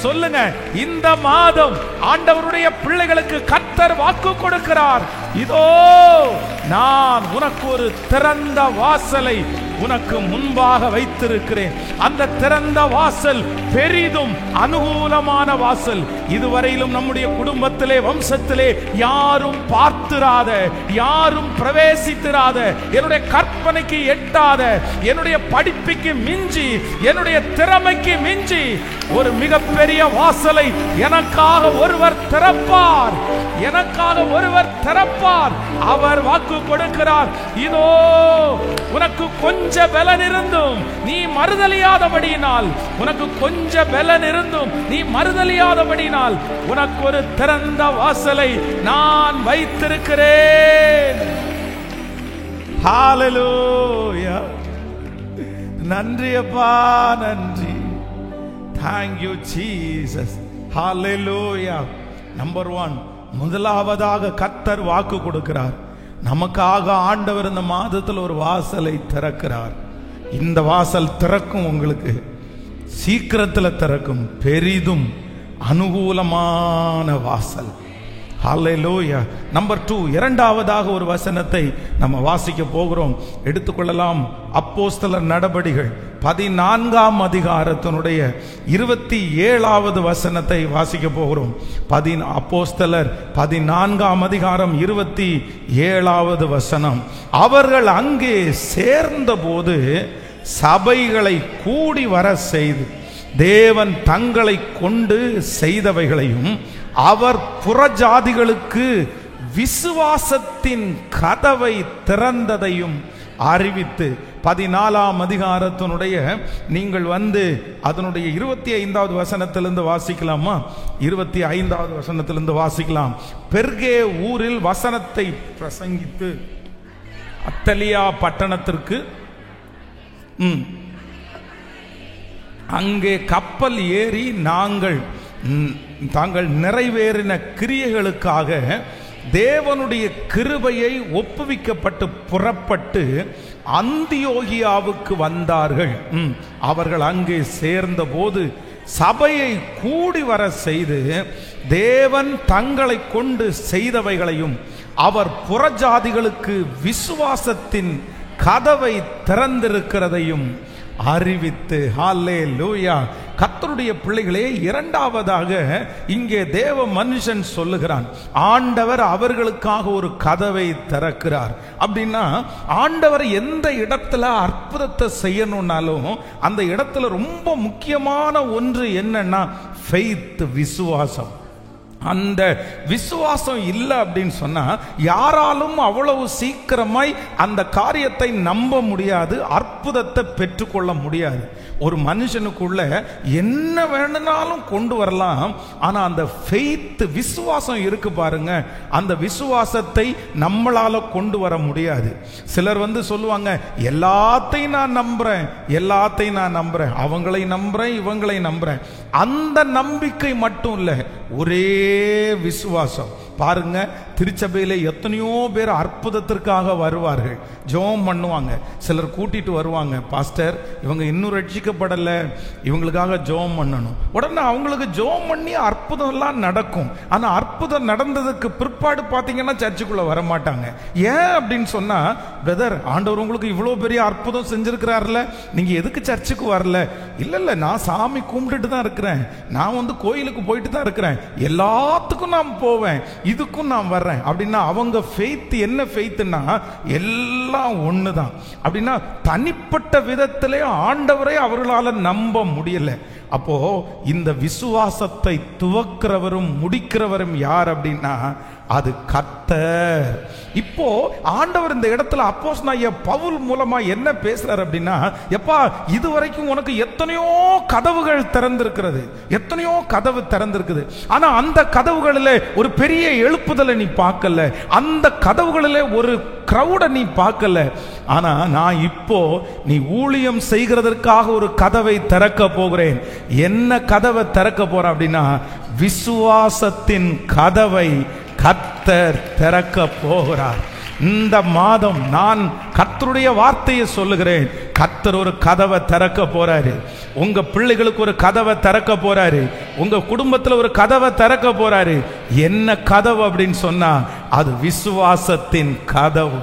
சொல்லுங்க, இந்த மாதம் ஆண்டவருடைய பிள்ளைகளுக்கு கர்த்தர் வாக்கு கொடுக்கிறார். இதோ நான் உனக்கு ஒரு திறந்த வாசலை உனக்கு முன்பாக வைத்திருக்கிறேன். அந்த திறந்த வாசல் பெரிதும் அனுகூலமான வாசல். இதுவரையிலும் நம்முடைய குடும்பத்திலே, வம்சத்திலே யாரும் பார்த்திராத, யாரும் பிரவேசித்திராத, என்னுடைய கற்பனைக்கு எட்டாத, என்னுடைய படிப்புக்கு மிஞ்சி, என்னுடைய திறமைக்கு மிஞ்சி ஒரு மிகப்பெரிய வாசலை எனக்காக ஒருவர் திறப்பார், எனக்காக ஒருவர் திறப்பார். அவர் வாக்கு கொடுக்கிறார், இதோ உனக்கு கொஞ்ச பலன் இருந்தும் நீ மறுதலியாதபடியினால், உனக்கு கொஞ்ச பலன் இருந்தும் நீ மறுதலியாதபடியினால் உனக்கு ஒரு திறந்த வாசலை நான் வைத்திருக்கிறேன். ஹalleluya. நன்றி அப்பா, நன்றி. Thank you Jesus. Hallelujah. Number 1, முதலாவதாக கர்த்தர் வாக்கு கொடுக்கிறார். நமக்காக ஆண்டவர் இந்த மாதத்தில் ஒரு வாசலை திறக்கிறார். இந்த வாசல் திறக்கும், உங்களுக்கு சீக்கிரத்தில் திறக்கும், பெரிதும் அனுகூலமான வாசல். ஹalleluya. நம்பர் 2, இரண்டாவதாக ஒரு வசனத்தை நம்ம வாசிக்க போகிறோம். எடுத்துக்கொள்ளலாம். அப்போஸ்தலர் நடபடிகள் 14ஆம் அதிகாரத்தினுடைய 27வது வசனத்தை வாசிக்க போகிறோம். அப்போஸ்தலர் 14ஆம் அதிகாரம் 27வது வசனம். அவர்கள் அங்கே சேர்ந்தபோது சபைகளை கூடி வர செய்து தேவன் தங்களை கொண்டு செய்தவைகளையும் அவர் புறஜாதிகளுக்கு விசுவாசத்தின் கதவை திறந்ததையும் அறிவித்து, 14ஆம் அதிகாரத்தினுடைய நீங்கள் அதனுடைய 25வது வசனத்திலிருந்து வாசிக்கலாமா? 25வது வசனத்திலிருந்து வாசிக்கலாம். பெர்கே ஊரில் வசனத்தை பிரசங்கித்து அத்தலியா பட்டணத்திற்கு அங்கே கப்பல் ஏறி தாங்கள் நிறைவேறின கிரியைகளுக்காக தேவனுடைய கிருபையை ஒப்புவிக்கப்பட்டு புறப்பட்டு அந்தியோகியாவுக்கு வந்தார்கள். அவர்கள் அங்கே சேர்ந்த போது சபையை கூடி வர செய்து தேவன் தங்களை கொண்டு செய்தவைகளையும் அவர் புறஜாதிகளுக்கு விசுவாசத்தின் கதவை திறந்திருக்கிறதையும் அறிவித்து. ஹல்லேலூயா. கர்த்தருடைய பிள்ளைகளே, இரண்டாவதாக இங்கே தேவ மனுஷன் சொல்லுகிறான், ஆண்டவர் அவர்களுக்காக ஒரு கதவை திறக்கிறார். அப்படின்னா ஆண்டவர் எந்த இடத்துல அற்புதத்தை செய்யணும்னாலும் அந்த இடத்துல ரொம்ப முக்கியமான ஒன்று என்னன்னா ஃபெய்த், விசுவாசம். அந்த விசுவாசம் இல்லை அப்படின்னு சொன்னா யாராலும் அவ்வளவு சீக்கிரமாய் அந்த காரியத்தை நம்ப முடியாது, அற்புதத்தை பெற்றுக்கொள்ள முடியாது. ஒரு மனுஷனுக்குள்ள என்ன வேணும்னாலும் கொண்டு வரலாம், ஆனா அந்த ஃபெய்த், விசுவாசம் இருக்கு பாருங்க, அந்த விசுவாசத்தை நம்மளால கொண்டு வர முடியாது. சிலர் சொல்லுவாங்க, எல்லாத்தையும் நான் நம்புறேன், எல்லாத்தையும் நான் நம்புறேன், அவங்களை நம்புறேன், இவங்களை நம்புறேன். அந்த நம்பிக்கை மட்டும் இல்லை, ஒரே விசுவாசம். பாருங்க, திருச்சபையில எத்தனையோ பேர் அற்புதத்திற்காக வருவார்கள், ஜெபம் பண்ணுவாங்க. சிலர் கூட்டிட்டு வருவாங்க, பாஸ்டர் இவங்க இன்னும் ரட்சிக்கப்படலை, இவங்களுக்காக ஜெபம் பண்ணணும். உடனே அவங்களுக்கு ஜெபம் பண்ணி அற்புதம் எல்லாம் நடக்கும். ஆனா அற்புதம் நடந்ததுக்கு பிற்பாடு பாத்தீங்கன்னா சர்ச்சுக்குள்ள வர மாட்டாங்க. ஏன் அப்படின்னு சொன்னா, பிரதர் ஆண்டவர் உங்களுக்கு இவ்வளவு பெரிய அற்புதம் செஞ்சிருக்கிறாருல, நீங்க எதுக்கு சர்ச்சுக்கு வரல? இல்ல நான் சாமி கும்பிட்டுட்டு தான் இருக்கிறேன், நான் கோயிலுக்கு போயிட்டு தான் இருக்கிறேன், எல்லாத்துக்கும் நான் போவேன், இதுக்கும் நான் வர்றேன் அப்படின்னா அவங்க ஃபெய்த் என்ன ஃபெய்த்னா எல்லாம் ஒண்ணுதான். அப்படின்னா தனிப்பட்ட விதத்திலே ஆண்டவரை அவர்களால நம்ப முடியல. அப்போ இந்த விசுவாசத்தை துவக்கிறவரும் முடிக்கிறவரும் யார் அப்படின்னா அது கர்த்தர். இப்போ ஆண்டவர் இந்த இடத்துல அப்போஸ்தலனாகிய பவுல் மூலமா என்ன பேசுறார் அப்படின்னா, எப்பா இதுவரைக்கும் உனக்கு எத்தனையோ கதவுகள் திறந்திருக்கிறது, எத்தனையோ கதவு திறந்திருக்குது, ஆனா அந்த கதவுகளில் ஒரு பெரிய எழுப்புதலை நீ பார்க்கல, அந்த கதவுகளில் ஒரு கிரௌட நீ பார்க்கல. ஆனா நான் இப்போ நீ ஊழியம் செய்கிறதற்காக ஒரு கதவை திறக்க போகிறேன். என்ன கதவை திறக்க போறேன் அப்படின்னா விசுவாசத்தின் கதவை கர்த்தர் திறக்க போகிறார். இந்த மாதம் நான் கர்த்தருடைய வார்த்தையை சொல்லுகிறேன், கர்த்தர் ஒரு கதவை திறக்க போறாரு. உங்க பிள்ளைகளுக்கு ஒரு கதவை திறக்க போறாரு, உங்க குடும்பத்தில் ஒரு கதவை திறக்க போறாரு. என்ன கதவு அப்படின்னு சொன்னா அது விசுவாசத்தின் கதவு.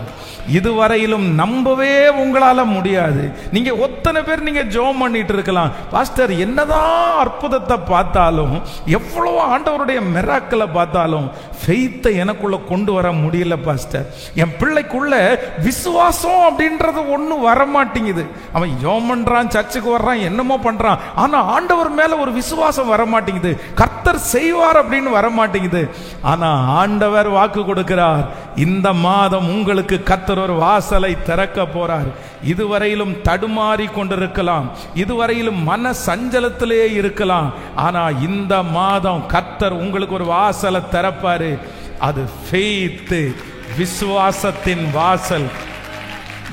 இதுவரையிலும் நம்பவே உங்களால முடியாது. நீங்க ஒத்தனை பேர் நீங்க ஜெபம் பண்ணிட்டு இருக்கலாம், பாஸ்டர் என்னதான் அற்புதத்தை பார்த்தாலும், எவ்வளவு ஆண்டவருடைய மிராக்கிளை பார்த்தாலும் ஃபெய்த்தை எனக்குள்ள கொண்டு வர முடியல பாஸ்டர். என் பிள்ளைக்குள்ள விசுவாசம் அப்படின்றது ஒன்றும் வரமாட்டேங்குது. அவன் ஜெபம் பண்றான், சர்ச்சுக்கு வர்றான், என்னமோ பண்றான், ஆனா ஆண்டவர் மேல ஒரு விசுவாசம் வரமாட்டேங்குது, கர்த்தர் செய்வார் அப்படின்னு வரமாட்டேங்குது. ஆனா ஆண்டவர் வாக்கு கொடுக்கிறார், இந்த மாதம் உங்களுக்கு கர்த்தர் ஒரு வாசலை திறக்க போறார். இதுவரையிலும் தடுமாறி கொண்டிருக்கலாம், இதுவரையிலும் மன சஞ்சலத்திலே இருக்கலாம். ஆனா இந்த மாதம் கர்த்தர் உங்களுக்கு ஒரு வாசலை திறப்பாரு. அது ஃபெய்த், விசுவாசத்தின் வாசல்.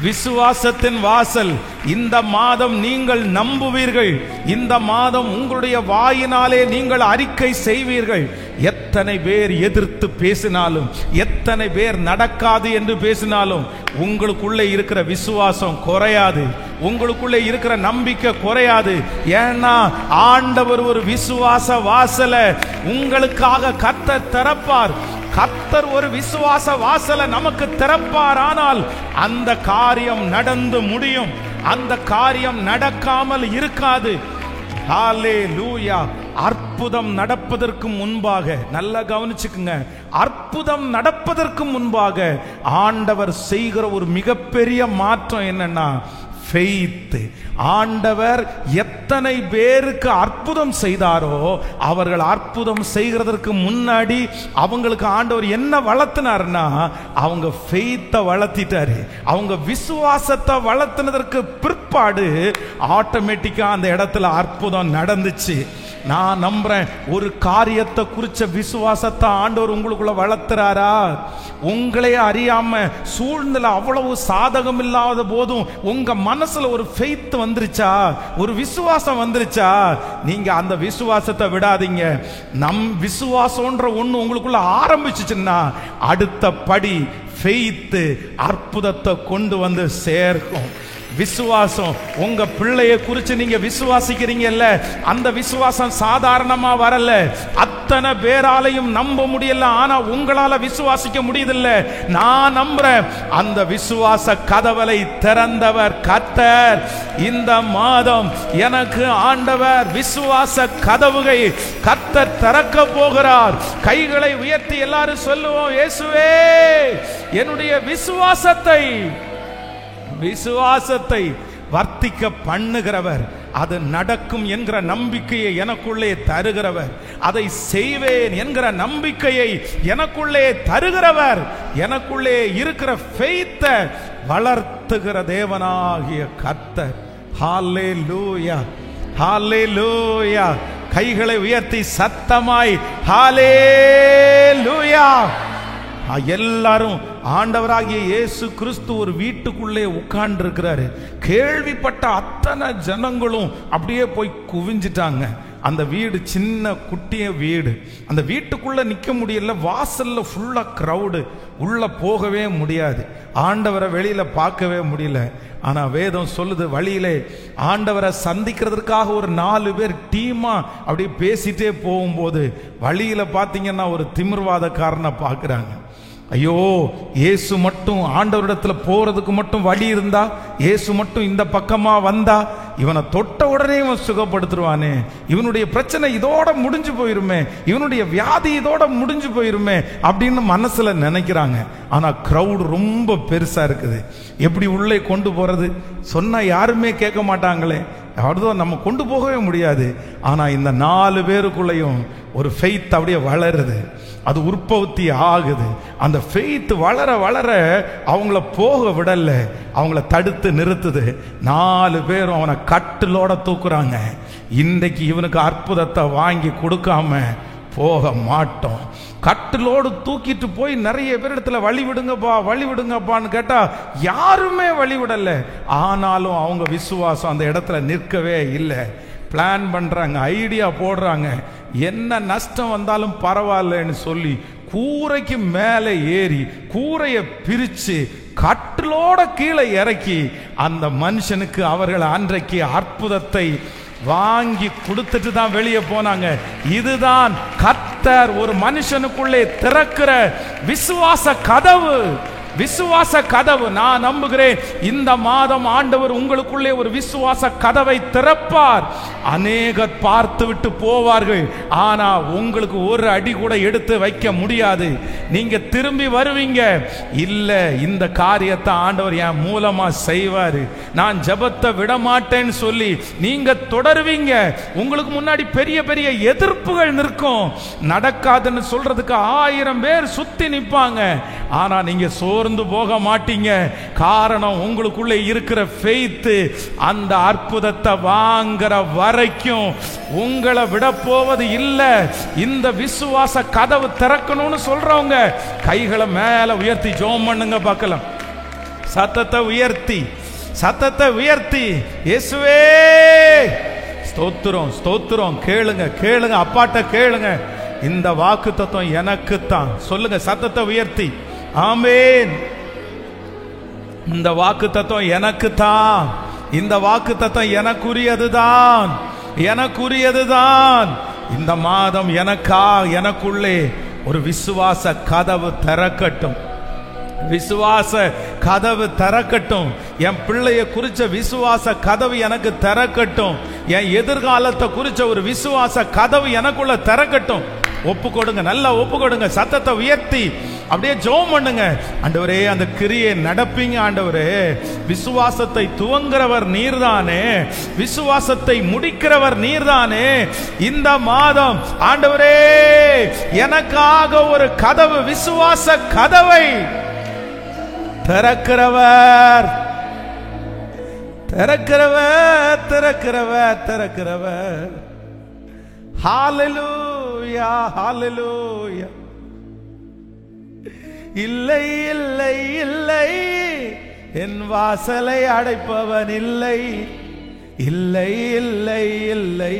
விசுவாசத்தின் வாசல். இந்த மாதம் நீங்கள் நம்புவீர்கள். இந்த மாதம் உங்களுடைய வாயினாலே நீங்கள் அறிக்கை செய்வீர்கள். எத்தனை பேர் எதிர்த்து பேசினாலும், எத்தனை பேர் நடக்காது என்று பேசினாலும், உங்களுக்குள்ளே இருக்கிற விசுவாசம் குறையாது, உங்களுக்குள்ளே இருக்கிற நம்பிக்கை குறையாது. ஏன்னா ஆண்டவர் ஒரு விசுவாச வாசலை உங்களுக்காக கர்த்தர் திறப்பார். கர்த்தர் ஒரு விசுவாச வாசலை நமக்கு திறப்பார். ஆனால் அந்த காரியம் நடந்து முடியும், அந்த காரியம் நடக்காமல் இருக்காது. ஹல்லேலூயா. அற்புதம் நடப்பதற்கு முன்பாக, நல்லா கவனிச்சுக்குங்க, அற்புதம் நடப்பதற்கு முன்பாக ஆண்டவர் செய்கிற ஒரு மிகப்பெரிய மாற்றம் என்னன்னா ஃபெய்த். ஆண்டவர் எத்தனை பேருக்கு அற்புதம் செய்தாரோ, அவர்கள் அற்புதம் செய்கிறதற்கு முன்னாடி அவங்களுக்கு ஆண்டவர் என்ன வளர்த்தினார்னா, அவங்க ஃபெய்த்தை வளர்த்திட்டாரு. அவங்க விசுவாசத்தை வளர்த்தினதற்கு பிற்பாடு ஆட்டோமேட்டிக்கா அந்த இடத்துல அற்புதம் நடந்துச்சு. நான் நம்புறேன், ஒரு காரியத்தை குறிச்ச விசுவாசத்தை ஆண்டவர் உங்களுக்குள்ள வளர்த்துறாரா? உங்களே அறியாம சூழ்நிலை அவ்வளவு சாதகம் இல்லாத போதும் உங்க மனசுல ஒரு ஃபெய்த் வந்துருச்சா, ஒரு விசுவாசம் வந்துருச்சா? நீங்க அந்த விசுவாசத்தை விடாதீங்க. நம் விசுவாசம்ன்ற ஒண்ணு உங்களுக்குள்ள ஆரம்பிச்சுச்சுன்னா அடுத்த படி ஃபெய்த் அற்புதத்தை கொண்டு வந்து சேர்க்கும். விசுவாசம், உங்க பிள்ளைய குறிச்சு நீங்க விசுவாசிக்கிறீங்கல்ல, அந்த விசுவாசம் சாதாரணமா வரல. அத்தனை பேராலையும் நம்ப முடியல, ஆனா உங்களால விசுவாசிக்க முடியுதில்ல. நான் நம்புறேன், அந்த விசுவாச கதவலை திறந்தவர் கர்த்தர். இந்த மாதம் எனக்கு ஆண்டவர் விசுவாச கதவுகை கர்த்தர் திறக்க போகிறார். கைகளை உயர்த்தி எல்லாரும் சொல்லுவோம், இயேசுவே என்னுடைய விசுவாசத்தை வர்த்திக்க பண்ணுகிறவர், அது நடக்கும் என்கிற நம்பிக்கையை எனக்குள்ளே தருகிறவர், அதை செய்வேன் என்கிற நம்பிக்கையை எனக்குள்ளே தருகிறவர், எனக்குள்ளே இருக்கிற ஃபெய்த்தை வளர்த்துகிற தேவனாகிய கர்த்தர். ஹல்லேலூயா, ஹல்லேலூயா. கைகளை உயர்த்தி சத்தமாய் ஹல்லேலூயா. எல்லாரும் ஆண்டவராகிய இயேசு கிறிஸ்து ஒரு வீட்டுக்குள்ளே உட்கார்ந்து இருக்கிறாரு. கேள்விப்பட்ட அத்தனை ஜனங்களும் அப்படியே போய் குவிஞ்சிட்டாங்க. அந்த வீடு சின்ன குட்டிய வீடு, அந்த வீட்டுக்குள்ள நிக்க முடியல. வாசல்ல ஃபுல்லா கிரவுடு, உள்ள போகவே முடியாது. ஆண்டவரை வெளியில பார்க்கவே முடியல. ஆனா வேதம் சொல்லுது, வழியிலே ஆண்டவரை சந்திக்கிறதுக்காக ஒரு 4 பேர் டீமா அப்படியே பேசிட்டே போகும்போது வழியில பாத்தீங்கன்னா ஒரு திமிர்வாதக்காரனை பார்க்கிறாங்க. ஐயோ, இயேசு மட்டும் ஆண்டவரிடத்துல போறதுக்கு மட்டும் வழி இருந்தா, இயேசு மட்டும் இந்த பக்கமா வந்தா, இவனை தொட்ட உடனே இவன் சுகப்படுத்துருவானே, இவனுடைய பிரச்சனை இதோட முடிஞ்சு போயிருமே, இவனுடைய வியாதி இதோட முடிஞ்சு போயிருமே அப்படின்னு மனசுல நினைக்கிறாங்க. ஆனா கிரவுட் ரொம்ப பெருசா இருக்குது. எப்படி உள்ளே கொண்டு போறது? சொன்னா யாருமே கேட்க மாட்டாங்களே, அவ்வளவுதான், நம்ம கொண்டு போகவே முடியாது. ஆனா இந்த 4 பேருக்குள்ளேயும் ஒரு ஃபெய்த் அப்படியே வளருது, அது உற்பத்தி ஆகுது. அந்த ஃபெய்த் வளர வளர அவங்கள போக விடல, அவங்கள தடுத்து நிறுத்துது. 4 பேரும் அவனை கட்டிலோட தூக்குறாங்க. இன்றைக்கு இவனுக்கு அற்புதத்தை வாங்கி கொடுக்காம போக மாட்டோம். கட்டிலோடு தூக்கிட்டு போய் நிறைய பேரிடத்துல வழி விடுங்கப்பா, வழி விடுங்கப்பான்னு கேட்டா யாருமே வழி விடல. ஆனாலும் அவங்க விசுவாசம் அந்த இடத்துல நிற்கவே இல்லை. பிளான் பண்றாங்க, ஐடியா போடுறாங்க, என்ன நஷ்டம் வந்தாலும் பரவாயில்லன்னு சொல்லி கூரைக்கு மேலே ஏறி கூரையை பிரிச்சு கட்டிலோட கீழே இறக்கி அந்த மனுஷனுக்கு அவர்கள் அன்றைக்கு அற்புதத்தை வாங்கி கொடுத்துட்டு தான் வெளியே போனாங்க. இதுதான் கர்த்தர் ஒரு மனுஷனுக்குள்ளே திறக்கிற விசுவாச கதவு. விசுவாச கதவு. நான் நம்புகிறேன் இந்த மாதம் ஆண்டவர் உங்களுக்குள்ளே ஒரு விசுவாச கதவை திறப்பார். அநேகர் பார்த்து விட்டு போவார்கள், ஆனா உங்களுக்கு ஒரு அடி கூட எடுத்து வைக்க முடியாது. நீங்க திரும்பி வருவீங்க, இல்ல இந்த காரியத்தை ஆண்டவர் என் மூலமா செய்வாரு, நான் ஜெபத்தை விட மாட்டேன்னு சொல்லி நீங்க தொடருவீங்க. உங்களுக்கு முன்னாடி பெரிய பெரிய எதிர்ப்புகள் நிற்கும், நடக்காதுன்னு சொல்றதுக்கு 1000 பேர் சுத்தி நிற்பாங்க. ஆனா நீங்க சோர்ந்து போக மாட்டீங்க. காரணம், உங்களுக்குள்ள இருக்கிற ஃபெய்த் அந்த அற்புதத்தை வாங்குற வரைக்கும் உங்களை விட போவது இல்லை. இந்த விசுவாச கதவு திறக்கணும்னு சொல்றவங்க கைகளை மேல உயர்த்தி ஜெபம் பண்ணுங்க பார்க்கலாம். சத்தத்தை உயர்த்தி, சத்தத்தை உயர்த்தி, இயேசுவே ஸ்தோத்திரம் ஸ்தோத்திரம். கேளுங்க கேளுங்க, அப்பாட்ட கேளுங்க. இந்த வாக்குத்தத்தம் எனக்குத்தான். சொல்லுங்க சத்தத்தை உயர்த்தி. ஆமென். இந்த வாக்குத்தத்தம் எனக்குத்தான். இந்த வாக்குத்தத்தம் எனக்குரியதுதான், எனக்குரியதுதான். இந்த மாதம் எனக்குள்ளே ஒரு விசுவாச கதவு திறக்கட்டும், விசுவாச கதவு திறக்கட்டும். என் பிள்ளைய குறிச்ச விசுவாச கதவு எனக்கு திறக்கட்டும். என் எதிர்காலத்தை குறிச்ச ஒரு விசுவாச கதவு எனக்குள்ள திறக்கட்டும். ஒப்பு கொடுங்க, நல்லா ஒப்பு கொடுங்க. சத்தத்தை உயர்த்தி அப்படியே ஜெபம் பண்ணுங்க. ஆண்டவரே, அந்த கிரியை நடப்பீங்க ஆண்டவரே. விசுவாசத்தை துவங்குறவர் நீர்தானே, விசுவாசத்தை முடிக்கிறவர் நீர்தானே. இந்த மாதம் ஆண்டவரே எனக்காக ஒரு கதவு, விசுவாச கதவை திறக்கிறவர், திறக்கிறவர், திறக்கிறவர், திறக்கிறவர். ஹalleluya, ஹalleluya. இல்லை இல்லை இல்லை, என் வாசலை அடைப்பவன் இல்லை. இல்லை இல்லை இல்லை,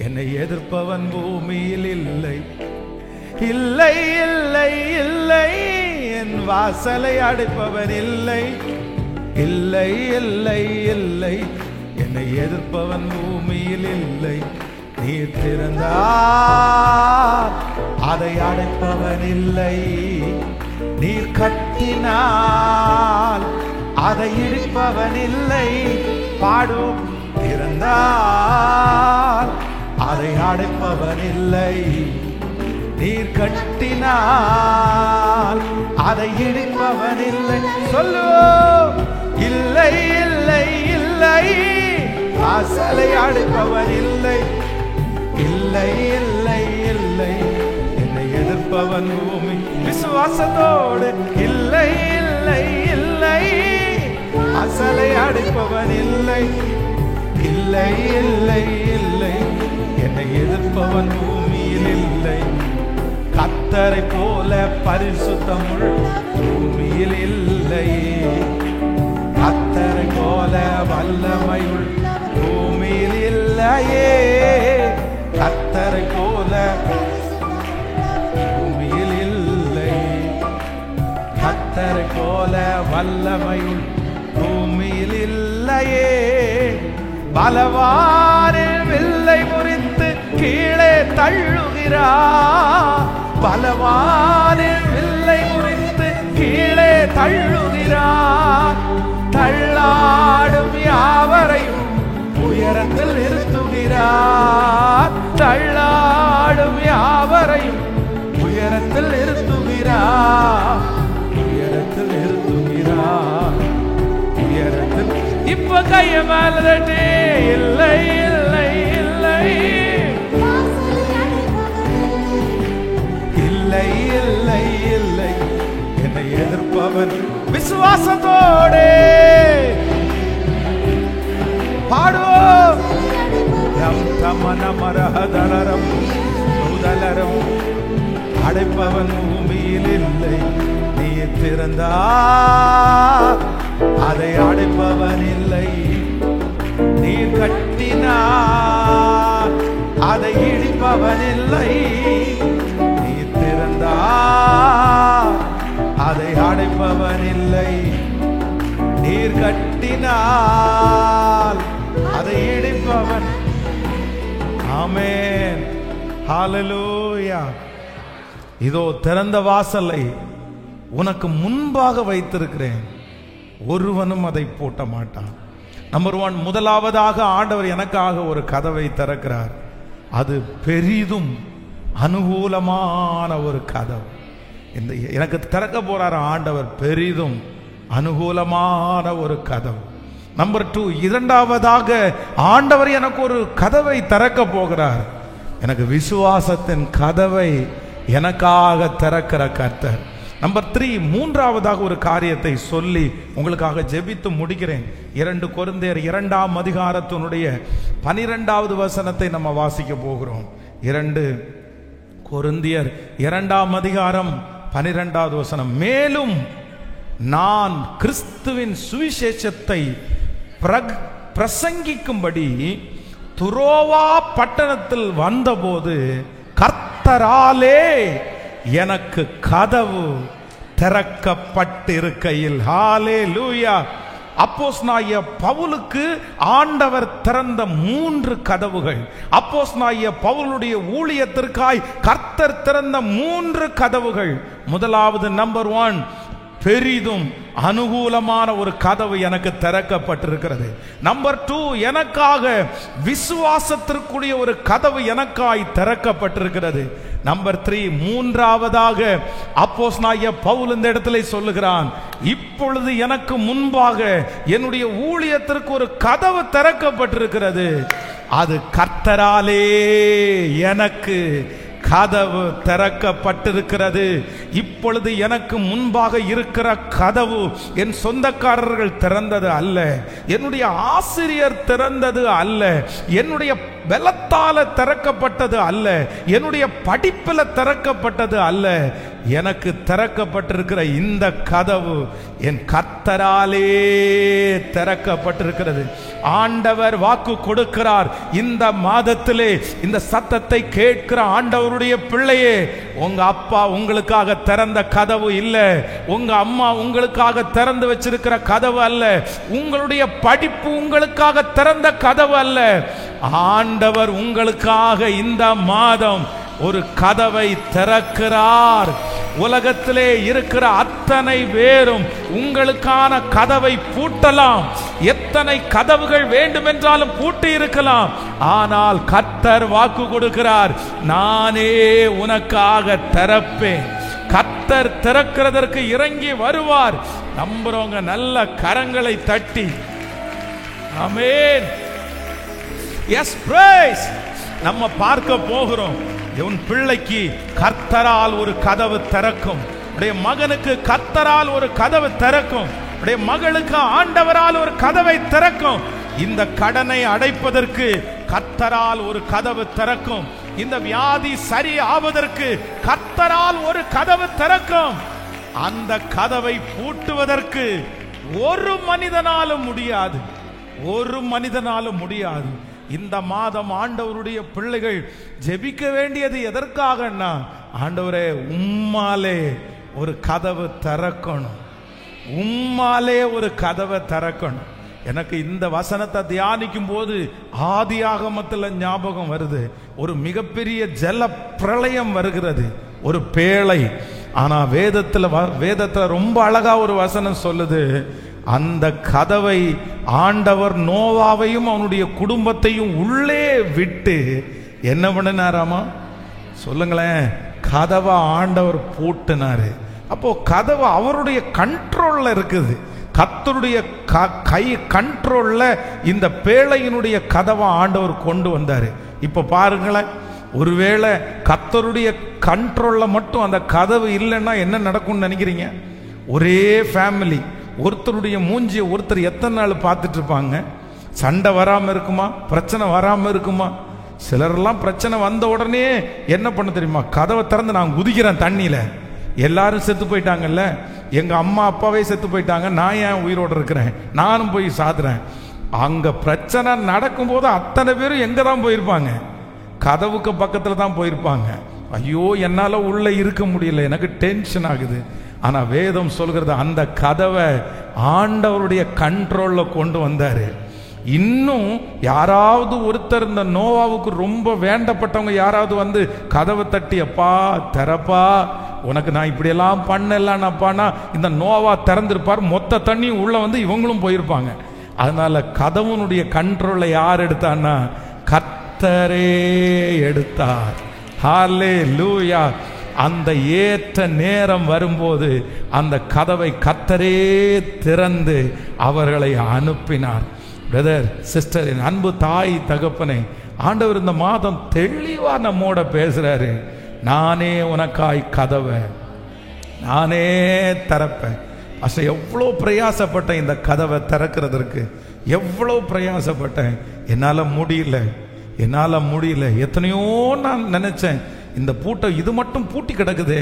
என்னை எதிர்ப்பவன் பூமியில் இல்லை. இல்லை இல்லை இல்லை, என் வாசலை அடைப்பவன் இல்லை. இல்லை இல்லை இல்லை, என்னை எதிர்ப்பவன் பூமியில் இல்லை. நீர் திறந்தார் அதை அடைப்பவன் இல்லை. நீர் கட்டினால் அதை இடிப்பவன் இல்லை. பாடும். திறந்தார் அதை அடைப்பவன் இல்லை. நீர் கட்டினால் அதை இடிப்பவன் இல்லை. சொல்லுவோம். இல்லை இல்லை இல்லை, வாசலை அடைப்பவன் இல்லை. இல்லை இல்லை இல்லை, என்னை எதிர்ப்பவன் பூமி. விசுவாசத்தோடு இல்லை இல்லை இல்லை, வாசலை அடைப்பவன் இல்லை. இல்லை இல்லை இல்லை, என்னை எதிர்ப்பவன் பூமியில் இல்லை. கர்த்தரை போல பரிசுத்தமுள்ள பூமியில் இல்லை. கர்த்தரை போல வல்லமையுள்ள பூமியில் இல்லையே. கர்த்தரை போல பூமியில் இல்லை. கர்த்தரை போல வல்லமையுள்ள பூமியில் இல்லையே. பலவானில் வில்லை முறித்து கீழே தள்ளுகிறார். பலவானில் வில்லை முறித்து கீழே தள்ளுகிறார். தள்ளாடும் யாவரையும் உயரத்தில் நிறுத்துகிறார். தள்ளாடும் யாவரையும் உயரத்தில் நிறுத்துகிறார். உயரத்தில் நிறுத்துகிறார். உயரத்தில். இப்ப கைய மேல தட்டி. இல்லை இல்லை இல்லை, இல்லை இல்லை இல்லை, என்னை எதிர்ப்பவன். விசுவாசத்தோடு பாடுவோம். தமனமரஹதலரம் உதலரம் அடைப்பவன் பூமியில் இல்லை. நீ திறந்தார் அதை அடைப்பவன் இல்லை. நீர் கட்டினார் அதை இடிப்பவன் இல்லை. நீ திறந்தார் அதை அடைப்பவன் இல்லை. நீர் கட்டினால் அதை இடிப்பவன். ஆமென். ஹalleluya. இதோ திறந்த வாசலை உனக்கு முன்பாக வைத்திருக்கிறேன், ஒருவனும் அதை பூட்ட மாட்டான். நம்பர் 1, முதலாவதாக ஆண்டவர் எனக்காக ஒரு கதவை திறக்கிறார். அது பெரிதும் அனுகூலமான ஒரு கதவு. இந்த எனக்கு திறக்க போறார் ஆண்டவர் பெரிதும் அனுகூலமான ஒரு கதவு. நம்பர் 2, இரண்டாவதாக ஆண்டவர் எனக்கு ஒரு கதவை திறக்க போகிறார். எனக்கு விசுவாசத்தின் கதவை எனக்காக திறக்கிற கர்த்தர். நம்பர் 3, மூன்றாவதாக ஒரு காரியத்தை சொல்லி உங்களுக்காக ஜெபித்து முடிக்கிறேன். 2 கொரிந்தியர் 2ஆம் அதிகாரத்தினுடைய 12வது வசனத்தை நம்ம வாசிக்க போகிறோம். 2 கொரிந்தியர் 2ஆம் அதிகாரம் 12வது வசனம். மேலும் நான் கிறிஸ்துவின் சுவிசேஷத்தை பிரசங்கிக்கும்படி துரோவா பட்டணத்தில் வந்தபோது கர்த்தராலே எனக்கு கதவு திறக்கப்பட்டிருக்கையில், ஹல்லேலூயா, அப்போஸ்தலனாகிய பவுலுக்கு ஆண்டவர் திறந்த 3 கதவுகள். அப்போஸ்தலனாகிய பவுலுடைய ஊழியத்திற்காய் கர்த்தர் திறந்த 3 கதவுகள். முதலாவது நம்பர் 1, பெரிதும் அனுகூலமான ஒரு கதவு எனக்கு திறக்கப்பட்டிருக்கிறது. நம்பர் 2, எனக்காக விசுவாசத்திற்குரிய ஒரு கதவு எனக்காய் திறக்கப்பட்டிருக்கிறது. நம்பர் 3, மூன்றாவதாக அப்போஸ்தலனாகிய பவுல் இந்த இடத்துல சொல்லுகிறான், இப்பொழுது எனக்கு முன்பாக என்னுடைய ஊழியத்திற்கு ஒரு கதவு திறக்கப்பட்டிருக்கிறது. அது கர்த்தராலே எனக்கு கதவு திறக்கப்பட்டிருக்கிறது. இப்பொழுது எனக்கு முன்பாக இருக்கிற கதவு என் சொந்தக்காரர்கள் திறந்தது அல்ல, என்னுடைய ஆசிரியர் திறந்தது அல்ல, என்னுடைய பலத்தால திறக்கப்பட்டது அல்ல, என்னுடைய படிப்பில் திறக்கப்பட்டது அல்ல. எனக்கு திறக்கப்பட்டிருக்கிற இந்த கதவு என் கர்த்தராலே திறக்கப்பட்டிருக்கிறது. ஆண்டவர் வாக்கு கொடுக்கிறார், இந்த மாதத்திலே இந்த சத்தத்தை கேட்கிற ஆண்டவருடைய பிள்ளையே, உங்க அப்பா உங்களுக்காக திறந்த கதவு இல்ல, உங்க அம்மா உங்களுக்காக திறந்து வச்சிருக்கிற கதவு அல்ல, உங்களுடைய படிப்பு உங்களுக்காக திறந்த கதவு அல்ல. ஆண்டவர் உங்களுக்காக இந்த மாதம் ஒரு கதவை திறக்கிறார். உலகத்திலே இருக்கிற அத்தனை பேரும் உங்களுக்கான கதவை பூட்டலாம், எத்தனை கதவுகள் வேண்டுமென்றாலும் பூட்டி இருக்கலாம். ஆனால் கர்த்தர் வாக்கு கொடுக்கிறார், நானே உனக்காக திறப்பேன். கர்த்தர் திறக்கிறதற்கு இறங்கி வருவார். நம்புறவங்க நல்ல கரங்களை தட்டி ஆமென். S price. நம்ம பார்க்க போகிறோம், உன் பிள்ளைக்கு கர்த்தரால் ஒரு கதவு திறக்கும், உடைய மகனுக்கு கர்த்தரால் ஒரு கதவு திறக்கும், உடைய மகளுக்கு ஆண்டவரால் ஒரு கதவை திறக்கும். இந்த கடனை அடைப்பதற்கு கர்த்தரால் ஒரு கதவு திறக்கும், இந்த வியாதி சரி ஆவதற்கு கர்த்தரால் ஒரு கதவு திறக்கும். அந்த கதவை பூட்டுவதற்கு ஒரு மனிதனாலும் முடியாது, ஒரு மனிதனாலும் முடியாது. இந்த மாதம் ஆண்டவருடைய பிள்ளைகள் ஜெபிக்க வேண்டியது எதற்காகன்னா, ஆண்டவரே உம்மாலே ஒரு கதவு திறக்கணும், உம்மாலே ஒரு கதவை திறக்கணும். எனக்கு இந்த வசனத்தை தியானிக்கும் போது ஆதியாகமத்தில் ஞாபகம் வருது, ஒரு மிகப்பெரிய ஜல பிரளயம் வருகிறது, ஒரு பேழை. ஆனா வேதத்துல ரொம்ப அழகா ஒரு வசனம் சொல்லுது, அந்த கதவை ஆண்டவர் நோவாவையும் அவனுடைய குடும்பத்தையும் உள்ளே விட்டு என்ன பண்ணினாராமா? சொல்லுங்களேன். கதவை ஆண்டவர் பூட்டினாரு. அப்போ கதவு அவருடைய கண்ட்ரோல்ல இருக்குது, கர்த்தருடைய கை கண்ட்ரோல்ல இந்த பேழையினுடைய கதவை ஆண்டவர் கொண்டு வந்தாரு. இப்ப பாருங்களேன், ஒருவேளை கர்த்தருடைய கண்ட்ரோல்ல மட்டும் அந்த கதவு இல்லைன்னா என்ன நடக்கும்னு நினைக்கிறீங்க? ஒரே ஃபேமிலி, ஒருத்தருடைய மூஞ்சியை ஒருத்தர் எத்தனை நாள் பார்த்துட்டு இருப்பாங்க? சண்டை வராம இருக்குமா? பிரச்சனை வராம இருக்குமா? சிலரெல்லாம் பிரச்சனை வந்த உடனே என்ன பண்ண தெரியுமா? கதவை திறந்து நான் குதிக்கிறேன் தண்ணியில. எல்லாரும் செத்து போயிட்டாங்கல்ல, எங்க அம்மா அப்பாவே செத்து போயிட்டாங்க, நான் ஏன் உயிரோடு இருக்கிறேன்? நானும் போய் சாதுறேன். அங்க பிரச்சனை நடக்கும் போது அத்தனை பேரும் எங்க தான் போயிருப்பாங்க? கதவுக்கு பக்கத்துல தான் போயிருப்பாங்க. ஐயோ என்னால உள்ள இருக்க முடியல, எனக்கு டென்ஷன் ஆகுது. ஆனா வேதம் சொல்கிறது, அந்த கதவை ஆண்டவருடைய கண்ட்ரோல்ல கொண்டு வந்தாரு. இன்னும் யாராவது ஒருத்தர், இந்த நோவாவுக்கு ரொம்ப வேண்டப்பட்டவங்க யாராவது வந்து கதவை தட்டி, அப்பா திறப்பா, உனக்கு நான் இப்படியெல்லாம் பண்ணலான்னாப்பானா இந்த நோவா திறந்திருப்பார், மொத்த தண்ணியும் உள்ள வந்து இவங்களும் போயிருப்பாங்க. அதனால கதவுனுடைய கண்ட்ரோலை யார் எடுத்தான்னா கர்த்தரே எடுத்தார். ஹல்லேலூயா. அந்த ஏற்ற நேரம் வரும்போது அந்த கதவை கர்த்தரே திறந்து அவர்களை அனுப்பினார். பிரதர் சிஸ்டர், என் அன்பு தாய் தகப்பனே, ஆண்டவர் இந்த மாதம் தெளிவா நம்மோட பேசுறாரு. நானே உனக்காய் கதவை நானே திறப்பேன். அசை எவ்வளோ பிரயாசப்பட்டேன் இந்த கதவை திறக்கிறதுக்கு, எவ்வளோ பிரயாசப்பட்டேன். என்னால் முடியல. எத்தனையோ நான் நினைச்சேன் இந்த பூட்டை இது மட்டும் பூட்டி கிடக்குது,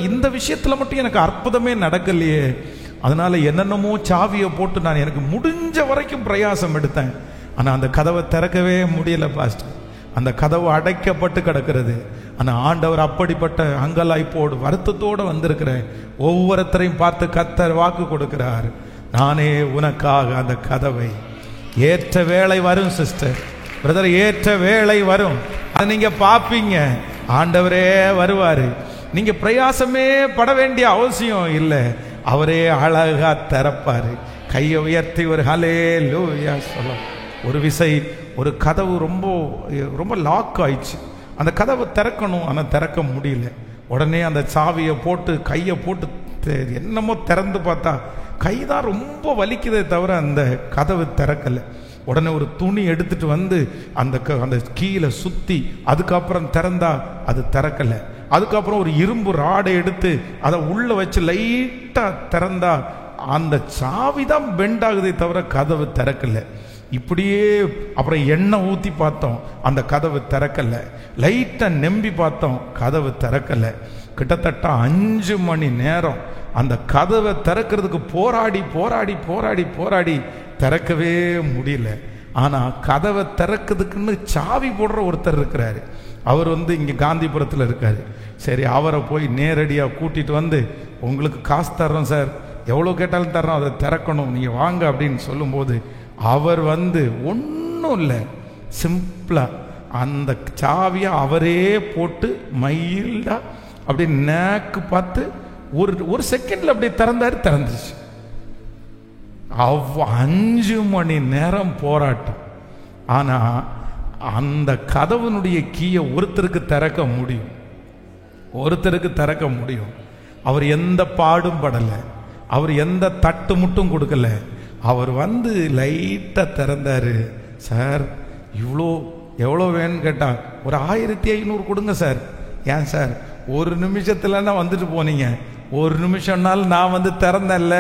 இந்த விஷயத்துல மட்டும் எனக்கு அற்புதமே நடக்கலையே. அதனால என்னென்னமோ சாவியை போட்டு நான் எனக்கு முடிஞ்ச வரைக்கும் பிரயாசம் எடுத்தேன். ஆனால் அந்த கதவை திறக்கவே முடியல பாஸ்டர். அந்த கதவு அடைக்கப்பட்டு கிடக்கிறது. ஆனால் ஆண்டவர் அப்படிப்பட்ட அங்கலாய்ப்போடு வருத்தத்தோடு வந்திருக்கிற ஒவ்வொருத்தரையும் பார்த்து கர்த்தர் வாக்கு கொடுக்கிறார். நானே உனக்காக அந்த கதவை. ஏற்ற வேளை வரும் சிஸ்டர், பிரதர், ஏற்ற வேளை வரும். அதை நீங்க பார்ப்பீங்க. ஆண்டவரே வருவாரு. நீங்க பிரயாசமே பட வேண்டிய அவசியம் இல்லை. அவரே அழகா திறப்பாரு. கையை உயர்த்தி ஒரு ஹல்லேலூயா சொல்ல. ஒரு விசை ஒரு கதவு ரொம்ப ரொம்ப லாக் ஆயிடுச்சு. அந்த கதவை திறக்கணும், ஆனால் திறக்க முடியல. உடனே அந்த சாவியை போட்டு கையை போட்டு என்னமோ திறந்து பார்த்தா கைதான் ரொம்ப வலிக்குதே தவிர அந்த கதவு திறக்கலை. உடனே ஒரு துணி எடுத்துட்டு வந்து அந்த கீழே சுத்தி அதுக்கப்புறம் திறந்தா அது திறக்கலை. அதுக்கப்புறம் ஒரு இரும்பு ராடை எடுத்து அதை உள்ள வச்சு லைட்டா திறந்தா அந்த சாவி தான் பெண்ட் ஆகுதே தவிர கதவு திறக்கலை. இப்படியே அப்புறம் எண்ணெய் ஊற்றி பார்த்தோம், அந்த கதவு திறக்கலை. லைட்டா நம்பி பார்த்தோம், கதவு திறக்கலை. கிட்டத்தட்ட 5 மணி நேரம் அந்த கதவை திறக்கிறதுக்கு போராடி திறக்கவே முடியல. ஆனா கதவை திறக்கிறதுக்குன்னு சாவி போடுற ஒருத்தர் இருக்கிறாரு. அவர் இங்க காந்திபுரத்தில் இருக்காரு. சரி, அவரை போய் நேரடியாக கூட்டிட்டு வந்து, உங்களுக்கு காசு தர்றோம் சார், எவ்வளோ கேட்டாலும் தர்றோம், அதை திறக்கணும், நீங்க வாங்க அப்படின்னு சொல்லும்போது அவர் ஒன்றும் இல்லை, சிம்பிளா அந்த சாவியை அவரே போட்டு மைல்டா அப்படி நேக்கு பார்த்து ஒரு செகண்ட்ல அப்படி திறந்துச்சு. 5 மணி நேரம் போராட்டம். ஆனா அந்த கதவனுடைய கீயை ஒருத்தருக்கு திறக்க முடியும். அவர் எந்த பாடும் படலை, அவர் எந்த தட்டு முட்டும் கொடுக்கல. அவர் லைட்டா திறந்தாரு. சார், எவ்வளோ வேணும்னு கேட்டா, ஒரு 1500 கொடுங்க சார். ஏன் சார், ஒரு நிமிஷத்துல வந்துட்டு போனீங்க, ஒரு நிமிஷம்னாலும் நான் திறந்தேன்ல.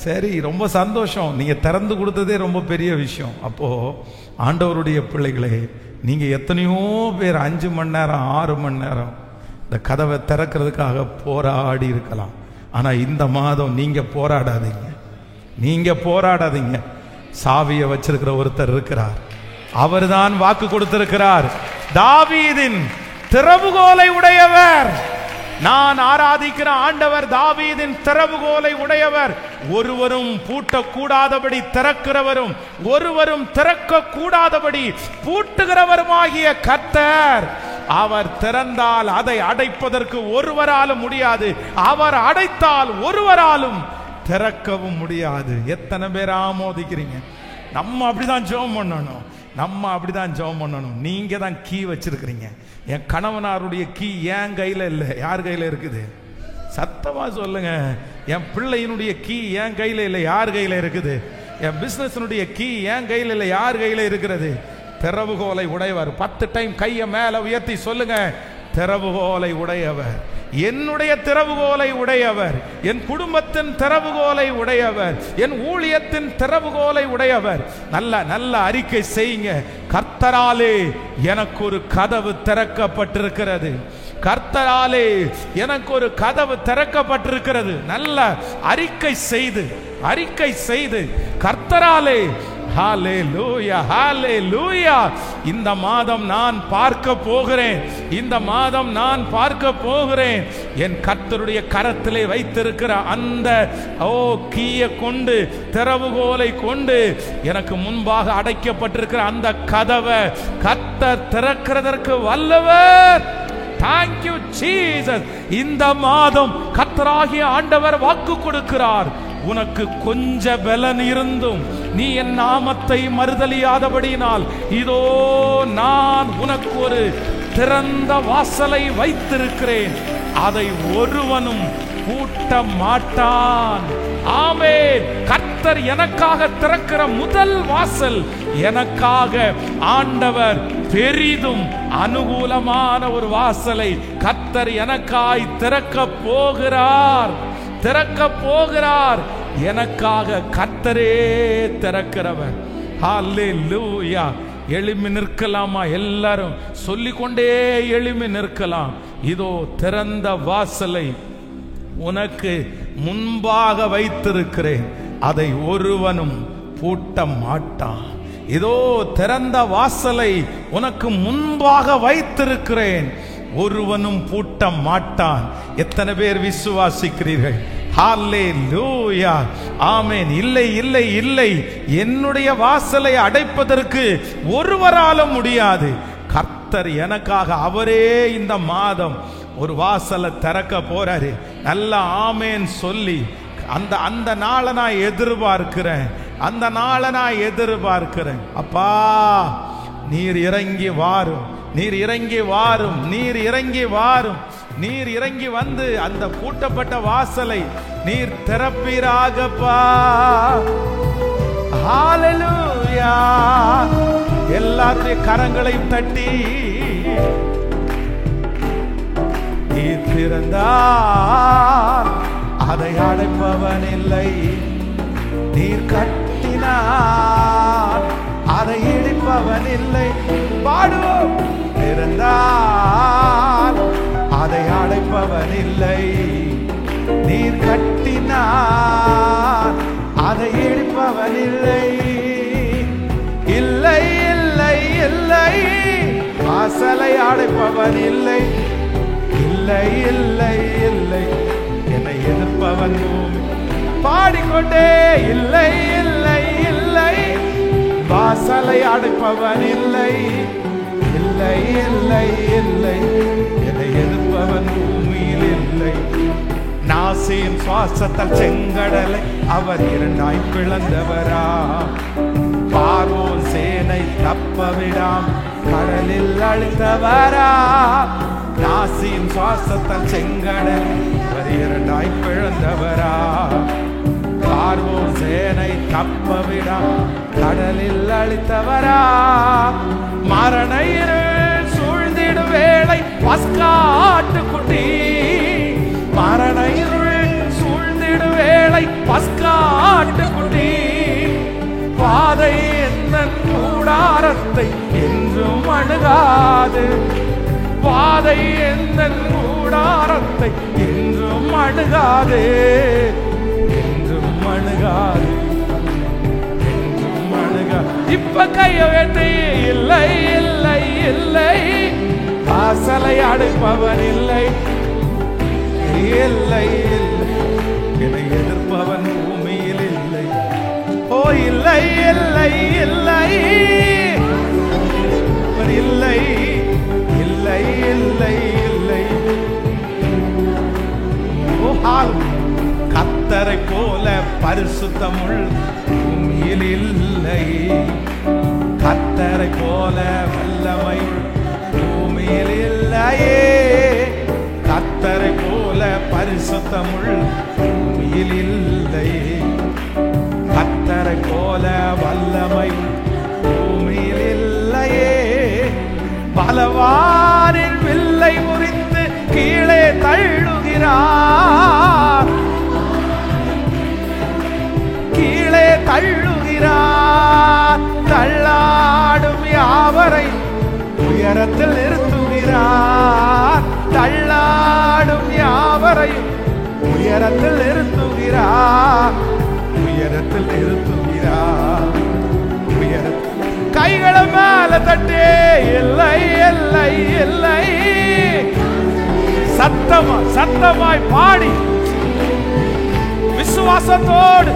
சரி, ரொம்ப சந்தோஷம், நீங்க திறந்து கொடுத்ததே ரொம்ப பெரிய விஷயம். அப்போ ஆண்டவருடைய பிள்ளைகளே, நீங்க எத்தனையோ பேர் 5 மணி நேரம் 6 மணி நேரம் இந்த கதவை திறக்கிறதுக்காக போராடி இருக்கலாம். ஆனா இந்த மாதம் நீங்க போராடாதீங்க. சாவியை வச்சிருக்கிற ஒருத்தர் இருக்கிறார். அவர்தான் வாக்கு கொடுத்திருக்கிறார். தாவீதின் திறவுகோலை உடையவர். நான் ஆராதிக்கிற ஆண்டவர் தாவீதின் திறவுகோலை உடையவர். ஒருவரும் பூட்டக்கூடாதபடி திறக்கிறவரும் ஒருவரும் திறக்க கூடாதபடி பூட்டுகிறவருமாகிய கர்த்தர். அவர் திறந்தால் அதை அடைப்பதற்கு ஒருவராலும் முடியாது, அவர் அடைத்தால் ஒருவராலும் திறக்கவும் முடியாது. எத்தனை பேர் ஆமோதிக்கிறீங்க? நம்ம அப்படிதான் ஜெபம் பண்ணணும். நீங்க தான் கீ வச்சிருக்கிறீங்க. என் கணவனாருடைய கீ என் கையில இல்லை, யார் கையில இருக்குது? சத்தமா சொல்லுங்க. என் பிள்ளையினுடைய கீ என் கையில இல்லை, யார் கையில இருக்குது? என் பிசினஸினுடைய கீ என் கையில இல்லை, யார் கையில இருக்கிறது? திறவுகோலை உடையவர். 10 டைம் கையை மேல உயர்த்தி சொல்லுங்க, திறவுகோலை உடையவர். என்னுடைய திறவுகோலை உடையவர், என் குடும்பத்தின் திறவுகோலை உடையவர், என் ஊழியத்தின் திறவுகோலை உடையவர். நல்ல அறிக்கை செய்யுங்க. கர்த்தராலே எனக்கு ஒரு கதவு திறக்கப்பட்டிருக்கிறது. கர்த்தராலே எனக்கு ஒரு கதவு திறக்கப்பட்டிருக்கிறது. நல்ல அறிக்கை செய்து கர்த்தராலே. ஹல்லேலூயா, ஹல்லேலூயா. இந்த மாதம் நான் பார்க்க போகிறேன். என் கர்த்தருடைய கரத்திலே வைத்திருக்கிற அந்த கீயை கொண்டு, திறவுகோலை கொண்டு, எனக்கு முன்பாக அடைக்கப்பட்டிருக்கிற அந்த கதவை கர்த்தர் திறக்கிறதற்கு வல்லவர். Thank you Jesus. இந்த மாதம் கர்த்தராகிய ஆண்டவர் வாக்கு கொடுக்கிறார். உனக்கு கொஞ்ச பலன் இருந்தும் நீ என் நாமத்தை மறுதலியாதபடியினால் இதோ நான் உனக்கு ஒரு திறந்த வாசலை வைத்திருக்கிறேன், அதை ஒருவனும் பூட்ட மாட்டான். ஆமென். கர்த்தர் எனக்காக திறக்கிற முதல் வாசல், எனக்காக ஆண்டவர் பெரிதும் அனுகூலமான ஒரு வாசலை கர்த்தர் எனக்காய் திறக்க போகிறார். எனக்காக கர்த்தரே திறக்கிறவர். ஹல்லேலூயா. எழும்பி நிற்கலாமா? எல்லாரும் சொல்லிக்கொண்டே எழும்பி நிற்கலாம். இதோ திறந்த வாசலை உனக்கு முன்பாக வைத்திருக்கிறேன், அதை ஒருவனும் பூட்ட மாட்டான். இதோ திறந்த வாசலை உனக்கு முன்பாக வைத்திருக்கிறேன், ஒருவனும் பூட்ட மாட்டான். எத்தனை பேர் விசுவாசிக்கிறீர்கள்? ஹல்லேலூயா. ஆமென். இல்லை இல்லை இல்லை, என்னுடைய வாசலை அடைப்பதற்கு ஒருவராலும் முடியாது. கர்த்தர் எனக்காக அவரே இந்த மாதம் ஒரு வாசலை திறக்க போறாரு. நல்ல ஆமேன் சொல்லி அந்த நாளை நான் எதிர்பார்க்கிறேன். அப்பா, நீர் இறங்கி வாரும், நீர் இறங்கி வந்து அந்த பூட்டப்பட்ட வாசலை நீர் திறப்பீராகப்பா. ஹல்லேலூயா. எல்லாருடைய கரங்களையும் தட்டி, நீர் திறந்தார் அதை அடைப்பவன் இல்லை, நீர் கட்டினார் அதை இடிப்பவன் இல்லை. பாடுவோம். திறந்தார் அதை அடைப்பவன் இல்லை, நீர் கட்டினார் அதை இடிப்பவன் இல்லை. இல்லை இல்லை இல்லை, வாசலை அடைப்பவன் இல்லை. இல்லை இல்லை இல்லை, என்னை எதிர்ப்பவன் பூமி. பாடிக்கொண்டே, இல்லை இல்லை இல்லை, வாசலை அடைப்பவன் இல்லை. இல்லை இல்லை இல்லை, என்னை எதிர்ப்பவன் பூமியில் இல்லை. நாசியின் சுவாசத்தால் செங்கடலை அவர் இரண்டாய் பிளந்தவரா, பார்வோன் சேனை தப்பவிடாம் கடலில் அழித்தவரா. நாசியின் சுவாசத்தால் செங்கடல் அவர் இரண்டாய் பிளந்தவரா, பார்வோன் சேனை தப்பவிடாம் கடலில் அழித்தவரா. மரண இருள் சூழ்ந்திடும் வேளை பஸ்காட்டுக்குட்டி, மரண இருள் சூழ்ந்திடும் வேளை பஸ்காட்டுக்குட்டி. பாதை என்ன கூடாரத்தை என்றும் அணுகாது, பாதை என்ன கூடாரத்தை என்றும் அணுகாது, என்றும் அணுகாது. இப்ப கைய வேண்டி, இல்லை இல்லை இல்லை, வாசலை அடைப்பவன் இல்லை. இல்லை இல்லை, என்னை எதிர்ப்பவன் பூமியில் இல்லை. ஓ இல்லை இல்லை இல்லை, இல்லை இல்லை இல்லை இல்லை. ஓ கர்த்தரை போல பரிசுத்தமுள் பூமியில் இல்லை, கர்த்தரை போல வல்லமையுள் பூமியில் இல்லையே. கர்த்தரை போல பரிசுத்தமுள் பூமியில் இல்லை, கர்த்தரை போல வல்லமையுள் பூமியில் இல்லையே. பலவானின் வில்லை முறித்து கீழே தள்ளுகிறார், கீழே தள்ளுகிறார். தள்ளாடும் யாவரை உயரத்தில் நிறுத்துகிறார், தள்ளாடும் யாவரையும் உயரத்தில் நிறுத்துகிறார், உயரத்தில் நிறுத்துகிறார். கைகளை மேல தட்டே, இல்லை இல்லை இல்லை, சத்தமாய் பாடி விசுவாசத்தோடு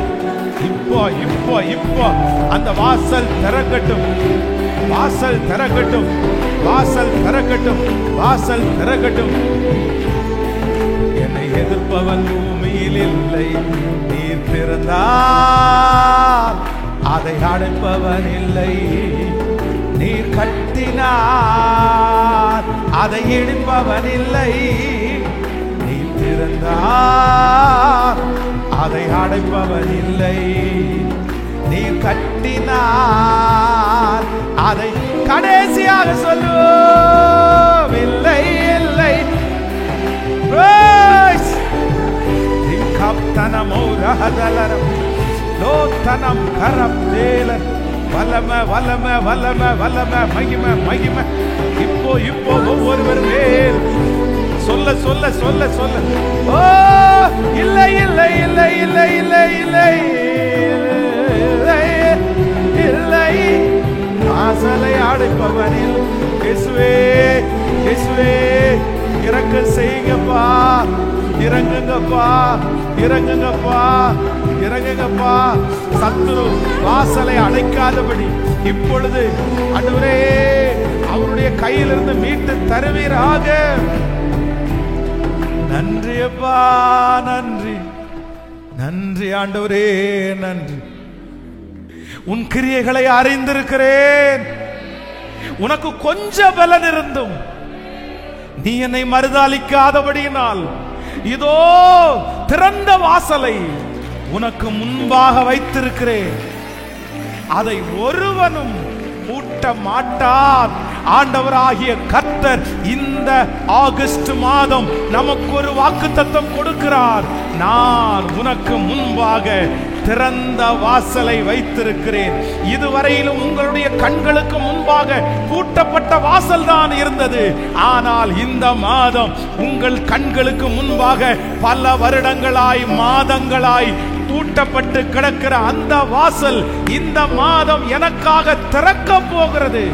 இப்போ இப்போ இப்போ அந்த வாசல் திறக்கட்டும், வாசல் திறக்கட்டும், வாசல் திறக்கட்டும், வாசல் திறக்கட்டும். என்னை எதிர்ப்பவன் பூமியில் இல்லை, நீர் திறந்தார் அதை அடைப்பவன் இல்லை. நீர் கட்டினார் அதை இடிப்பவன் இல்லை. நீ திறந்தார் அதை அடைப்பவன் இல்லை. நீ கட்டினார் அதை கடைசியாக சொல்லுவோம் இல்லை இல்லை. லோத்தனம் கரம் தேலர் வல்லம வல்லம வல்லம வல்லம மகிம மகிம இப்போ இப்போ ஒவ்வொருவர் மேல் சொல்ல சொல்ல சொல்ல சொல்ல. ஓ இல்லை இல்லை இல்லை இல்லை இல்லை இல்லை இல்லை. வாசலை அடைப்பவனில் இயேசுவே இயேசுவே இரக்கம் செய்யுங்கப்பா, இறங்குங்கப்பா, இறங்குங்கப்பா, இறங்குங்கப்பா. சத்துரு வாசலை அடைக்காதபடி இப்பொழுது ஆண்டவரே அவருடைய கையிலிருந்து மீட்டு தருவீராக. நன்றி அப்பா, நன்றி நன்றி ஆண்டவரே, நன்றி. உன் கிரியைகளை அறிந்திருக்கிறேன். உனக்கு கொஞ்சம் பலன் இருந்தும் நீ என்னை மறுதலிக்காதபடியினால் இதோ திறந்த வாசலை உனக்கு முன்பாக வைத்திருக்கிறேன். அதை ஒருவனும் பூட்ட மாட்டார். ஆண்டவராகிய கர்த்தர் இந்த ஆகஸ்ட் மாதம் நமக்கு ஒரு வாக்குத்தத்தம் கொடுக்கிறார். நான் உனக்கு முன்பாக திறந்த வாசலை வைத்திருக்கிறேன். இதுவரையிலும் உங்களுடைய கண்களுக்கு முன்பாக பூட்டப்பட்ட வாசல் தான் இருந்தது. ஆனால் இந்த மாதம் உங்கள் கண்களுக்கு முன்பாக பல வருடங்களாய் மாதங்களாய் பூட்டப்பட்டு கிடக்கிற அந்த வாசல் இந்த மாதம் எனக்காக திறக்க போகிறது.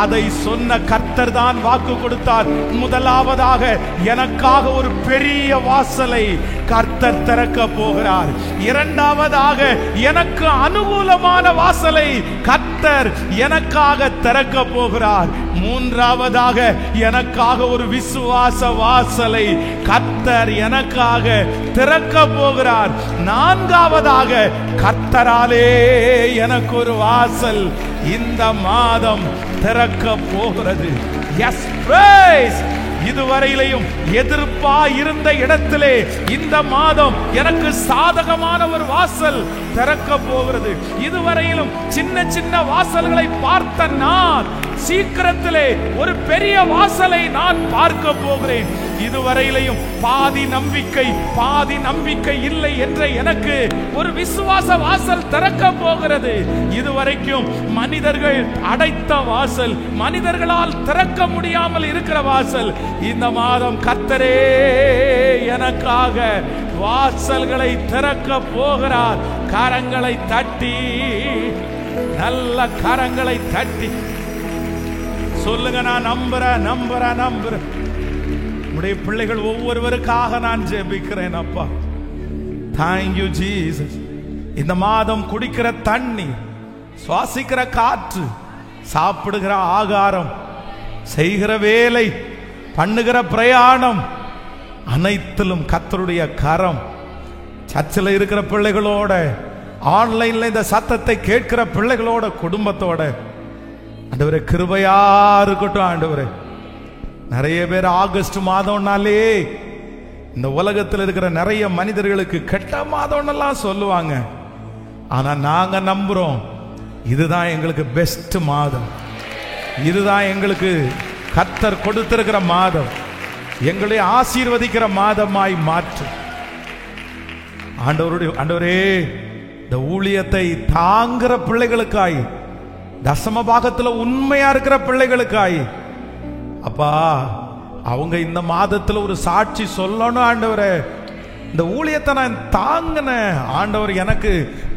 அதை சொன்ன கர்த்தர் தான் வாக்கு கொடுத்தார். முதலாவதாக எனக்காக ஒரு பெரிய வாசலை கர்த்தர் திறக்க போகிறார். இரண்டாவதாக எனக்கு அனுகூலமான வாசலை கர்த்தர் எனக்காக திறக்க போகிறார். மூன்றாவதாக எனக்காக ஒரு விசுவாச வாசலை கர்த்தர் எனக்காக திறக்க போகிறார். நான்காவதாக கர்த்தராலே எனக்கு ஒரு வாசல் இந்த மாதம் திறக்க போகிறது. S price. இதுவரையிலையும் எதிர்ப்பா இருந்த இடத்திலே இந்த மாதம் எனக்கு சாதகமான ஒரு வாசல் திறக்க போகிறது. இதுவரையிலும் சின்ன சின்ன வாசல்களை பார்த்த நான் சீக்கிரத்திலே ஒரு பெரிய வாசலை நான் பார்க்க போகிறேன். இதுவரையிலையும் பாதி நம்பிக்கை இல்லை என்ற எனக்கு ஒரு விசுவாச வாசல் திறக்க போகிறது. இதுவரைக்கும் மனிதர்கள் அடைத்த வாசல், மனிதர்களால் திறக்க முடியாமல் இருக்கிற வாசல், இந்த மாதம் கர்த்தரே எனக்காக வாசல்களை திறக்க போகிறார். கரங்களை தட்டி, நல்ல கரங்களை தட்டி சொல்லுங்க, நான் நம்புறேன் நம்புறேன் நம்புறேன். உடைய பிள்ளைகள் ஒவ்வொருவருக்காக நான் ஜெபிக்கிறேன் அப்பா. Thank you Jesus. இந்த மாதம் குடிக்கிற தண்ணி, சுவாசிக்கிற காற்று, சாப்பிடுகிற ஆகாரம், செய்கிற வேலை, பண்ணுகிற பிரயாணம் அனைத்திலும் கர்த்தருடைய கரம். சர்ச்சில் இருக்கிற பிள்ளைகளோட, ஆன்லைன்ல இந்த சத்தத்தை கேட்கிற பிள்ளைகளோட, குடும்பத்தோட ஆண்டவரே கிருபையா இருக்கட்டும். ஆண்டவரே நிறைய பேர் ஆகஸ்ட் மாதம்னாலே இந்த உலகத்தில் இருக்கிற நிறைய மனிதர்களுக்கு கெட்ட மாதம்னெல்லாம் சொல்லுவாங்க. ஆனா நாங்க நம்புறோம் இதுதான் எங்களுக்கு பெஸ்ட் மாதம், இதுதான் எங்களுக்கு கர்த்தர் கொடுத்திருக்கிற மாதம், எங்களை ஆசீர்வதிக்கிற மாதமாய் மாற்று. ஆண்டவரே இந்த ஊழியத்தை தாங்குற பிள்ளைகளுக்காய், தசம பாகத்துல உண்மையா இருக்கிற பிள்ளைகளுக்காய் அப்பா, அவங்க இந்த மாதத்துல ஒரு சாட்சி சொல்லணும். ஆண்டவரே இந்த ஊழியத்தை நான் தாங்கின ஆண்டவர் எனக்கு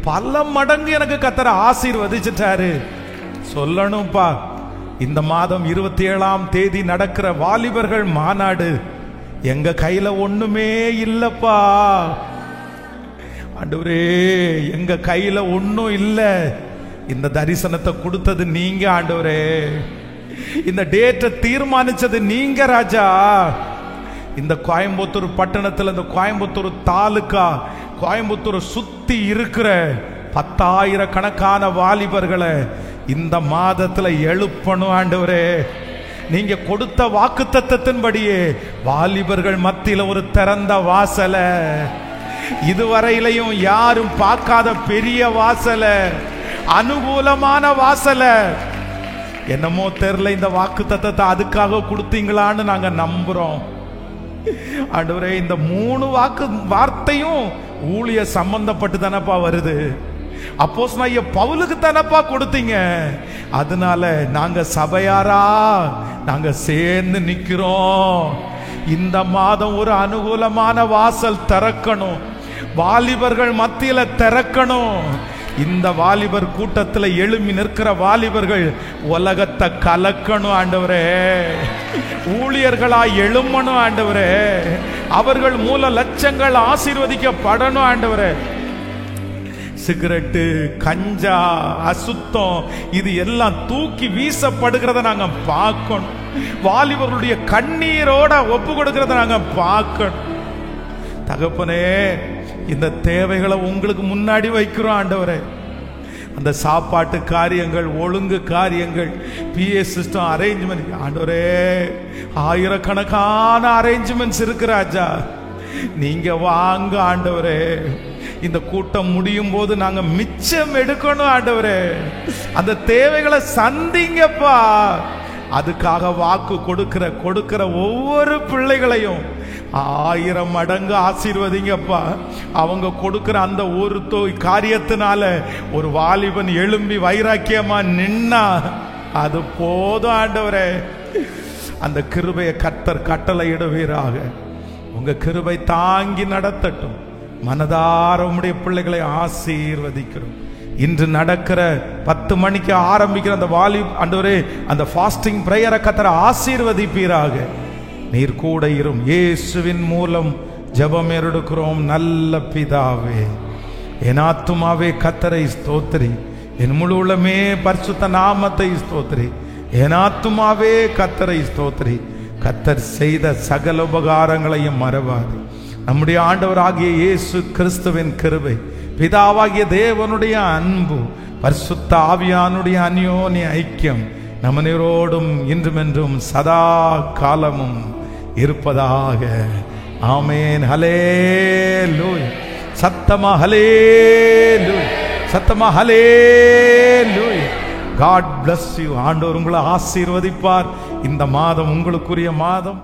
பல மடங்கு எனக்கு கர்த்தர் ஆசீர்வதிச்சிட்டாரு சொல்லணும்பா. இந்த மாதம் 27ஆம் தேதி நடக்கிற வாலிபர்கள் மாநாடு எங்க கையில ஒண்ணுமே இல்லப்பா. ஆண்டவரே எங்க கையில ஒண்ணும் இல்ல. இந்த தரிசனத்தை கொடுத்தது நீங்க ஆண்டவரே, இந்த டேட்டை தீர்மானிச்சது நீங்க ராஜா. இந்த கோயம்புத்தூர் பட்டணத்தில், இந்த கோயம்புத்தூர் தாலுகா, கோயம்புத்தூர் சுத்தி இருக்கிற 10,000 வாலிபர்களை இந்த மாதத்துல எழுப்பணும் ஆண்டவரே. நீங்க கொடுத்த வாக்குத்தத்தத்தின்படியே வாலிபர்கள் மத்தியில ஒரு திறந்த வாசல, இதுவரையிலையும் யாரும் பார்க்காத பெரிய வாசல, அனுகூலமான வாசல. என்னமோ தெரியல, இந்த வாக்குத்தத்தத்தை அதுக்காக கொடுத்தீங்களான்னு நாங்க நம்புறோம் ஆண்டவரே. இந்த 3 வார்த்தையும் ஊழிய சம்பந்தப்பட்டு தானப்பா வருது. அப்போஸ்தலனாகிய பவுலுக்கு தானப்பா கொடுத்தீங்க. அதனால நாங்க சபையாரா நாங்க சேர்ந்து நிக்கிறோம். இந்த மாதம் ஒரு அனுகூலமான வாசல் திறக்கணும், வாலிபர்கள் மத்தியில திறக்கணும். இந்த வாலிபர் கூட்டத்தில் எழும்பி நிற்கிற வாலிபர்கள் உலகத்தை கலக்கணும் ஆண்டவரே. ஊழியர்களாய் எழும்பணும் ஆண்டவரே. அவர்கள் மூல லட்சங்கள் ஆசீர்வதிக்கப்படணும் ஆண்டவரே. சிகரெட்டு, கஞ்சா, அசுத்தம் இது எல்லாம் தூக்கி வீசப்படுகிறத நாங்க பார்க்கணும். வாலிபர்களுடைய கண்ணீரோட ஒப்பு கொடுக்கிறத நாங்க பார்க்கணும். தகப்பனே, இந்த தேவைகளை உங்களுக்கு முன்னாடி வைக்கிறோம் ஆண்டவரே. அந்த சாப்பாட்டு காரியங்கள், ஒழுங்கு காரியங்கள், PA சிஸ்டம் அரேஞ்ச்மெண்ட் ஆண்டவரே, ஆயிரக்கணக்கான அரேஞ்ச்மெண்ட்ஸ் இருக்கு ராஜா. நீங்க வாங்க ஆண்டவரே. இந்த கூட்டம் முடியும் போது நாங்க மிச்சம் எடுக்கணும் ஆண்டவரே. அந்த தேவைகளை சந்திங்கப்பா. அதுக்காக வாக்கு கொடுக்கிற ஒவ்வொரு பிள்ளைகளையும் 1000 மடங்கு ஆசீர்வதிங்கப்பா. அவங்க கொடுக்கிற அந்த ஒரு காரியத்தினால ஒரு வாலிபன் எழும்பி வைராக்கியமா நின்னா அது போதும் ஆண்டவரே. அந்த கிருபையை கர்த்தர் கட்டளையிடுவீராக. உங்க கிருபை தாங்கி நடத்தட்டும். மனதார உம்முடைய பிள்ளைகளை ஆசீர்வதிக்கிறோம். இன்று நடக்கிற 10 மணிக்கு ஆரம்பிக்கிற அந்த ஆண்டவரே, அந்த ஃபாஸ்டிங் பிரேயரை கர்த்தர் ஆசீர்வதிப்பீராக. நீர் கூட இரும். இயேசுவின் மூலம் ஜெபம் எடுக்கிறோம் நல்ல பிதாவே. என் ஆத்துமாவே கர்த்தரை ஸ்தோத்திரி, என் முழு உள்ளமே பரிசுத்த நாமத்தை ஸ்தோத்திரி. என் ஆத்துமாவே கர்த்தரை ஸ்தோத்திரி. கர்த்தர் செய்த சகல உபகாரங்களையும் மறவாது. நம்முடைய ஆண்டவராகிய இயேசு கிறிஸ்துவின் கிருபை, பிதாவாகிய தேவனுடைய அன்பு, பரிசுத்த ஆவியானுடைய அந்யோன்ய ஐக்கியம் நம்மனோடும் இன்றும் என்றும் சதா காலமும் இருப்பதாக. ஆமென். ஹல்லேலூயா. சத்தமா ஹல்லேலூயா. சத்தமா ஹல்லேலூயா. God bless you. ஆண்டவர் உங்களை ஆசீர்வதிப்பார். இந்த மாதம் உங்களுக்குரிய மாதம்.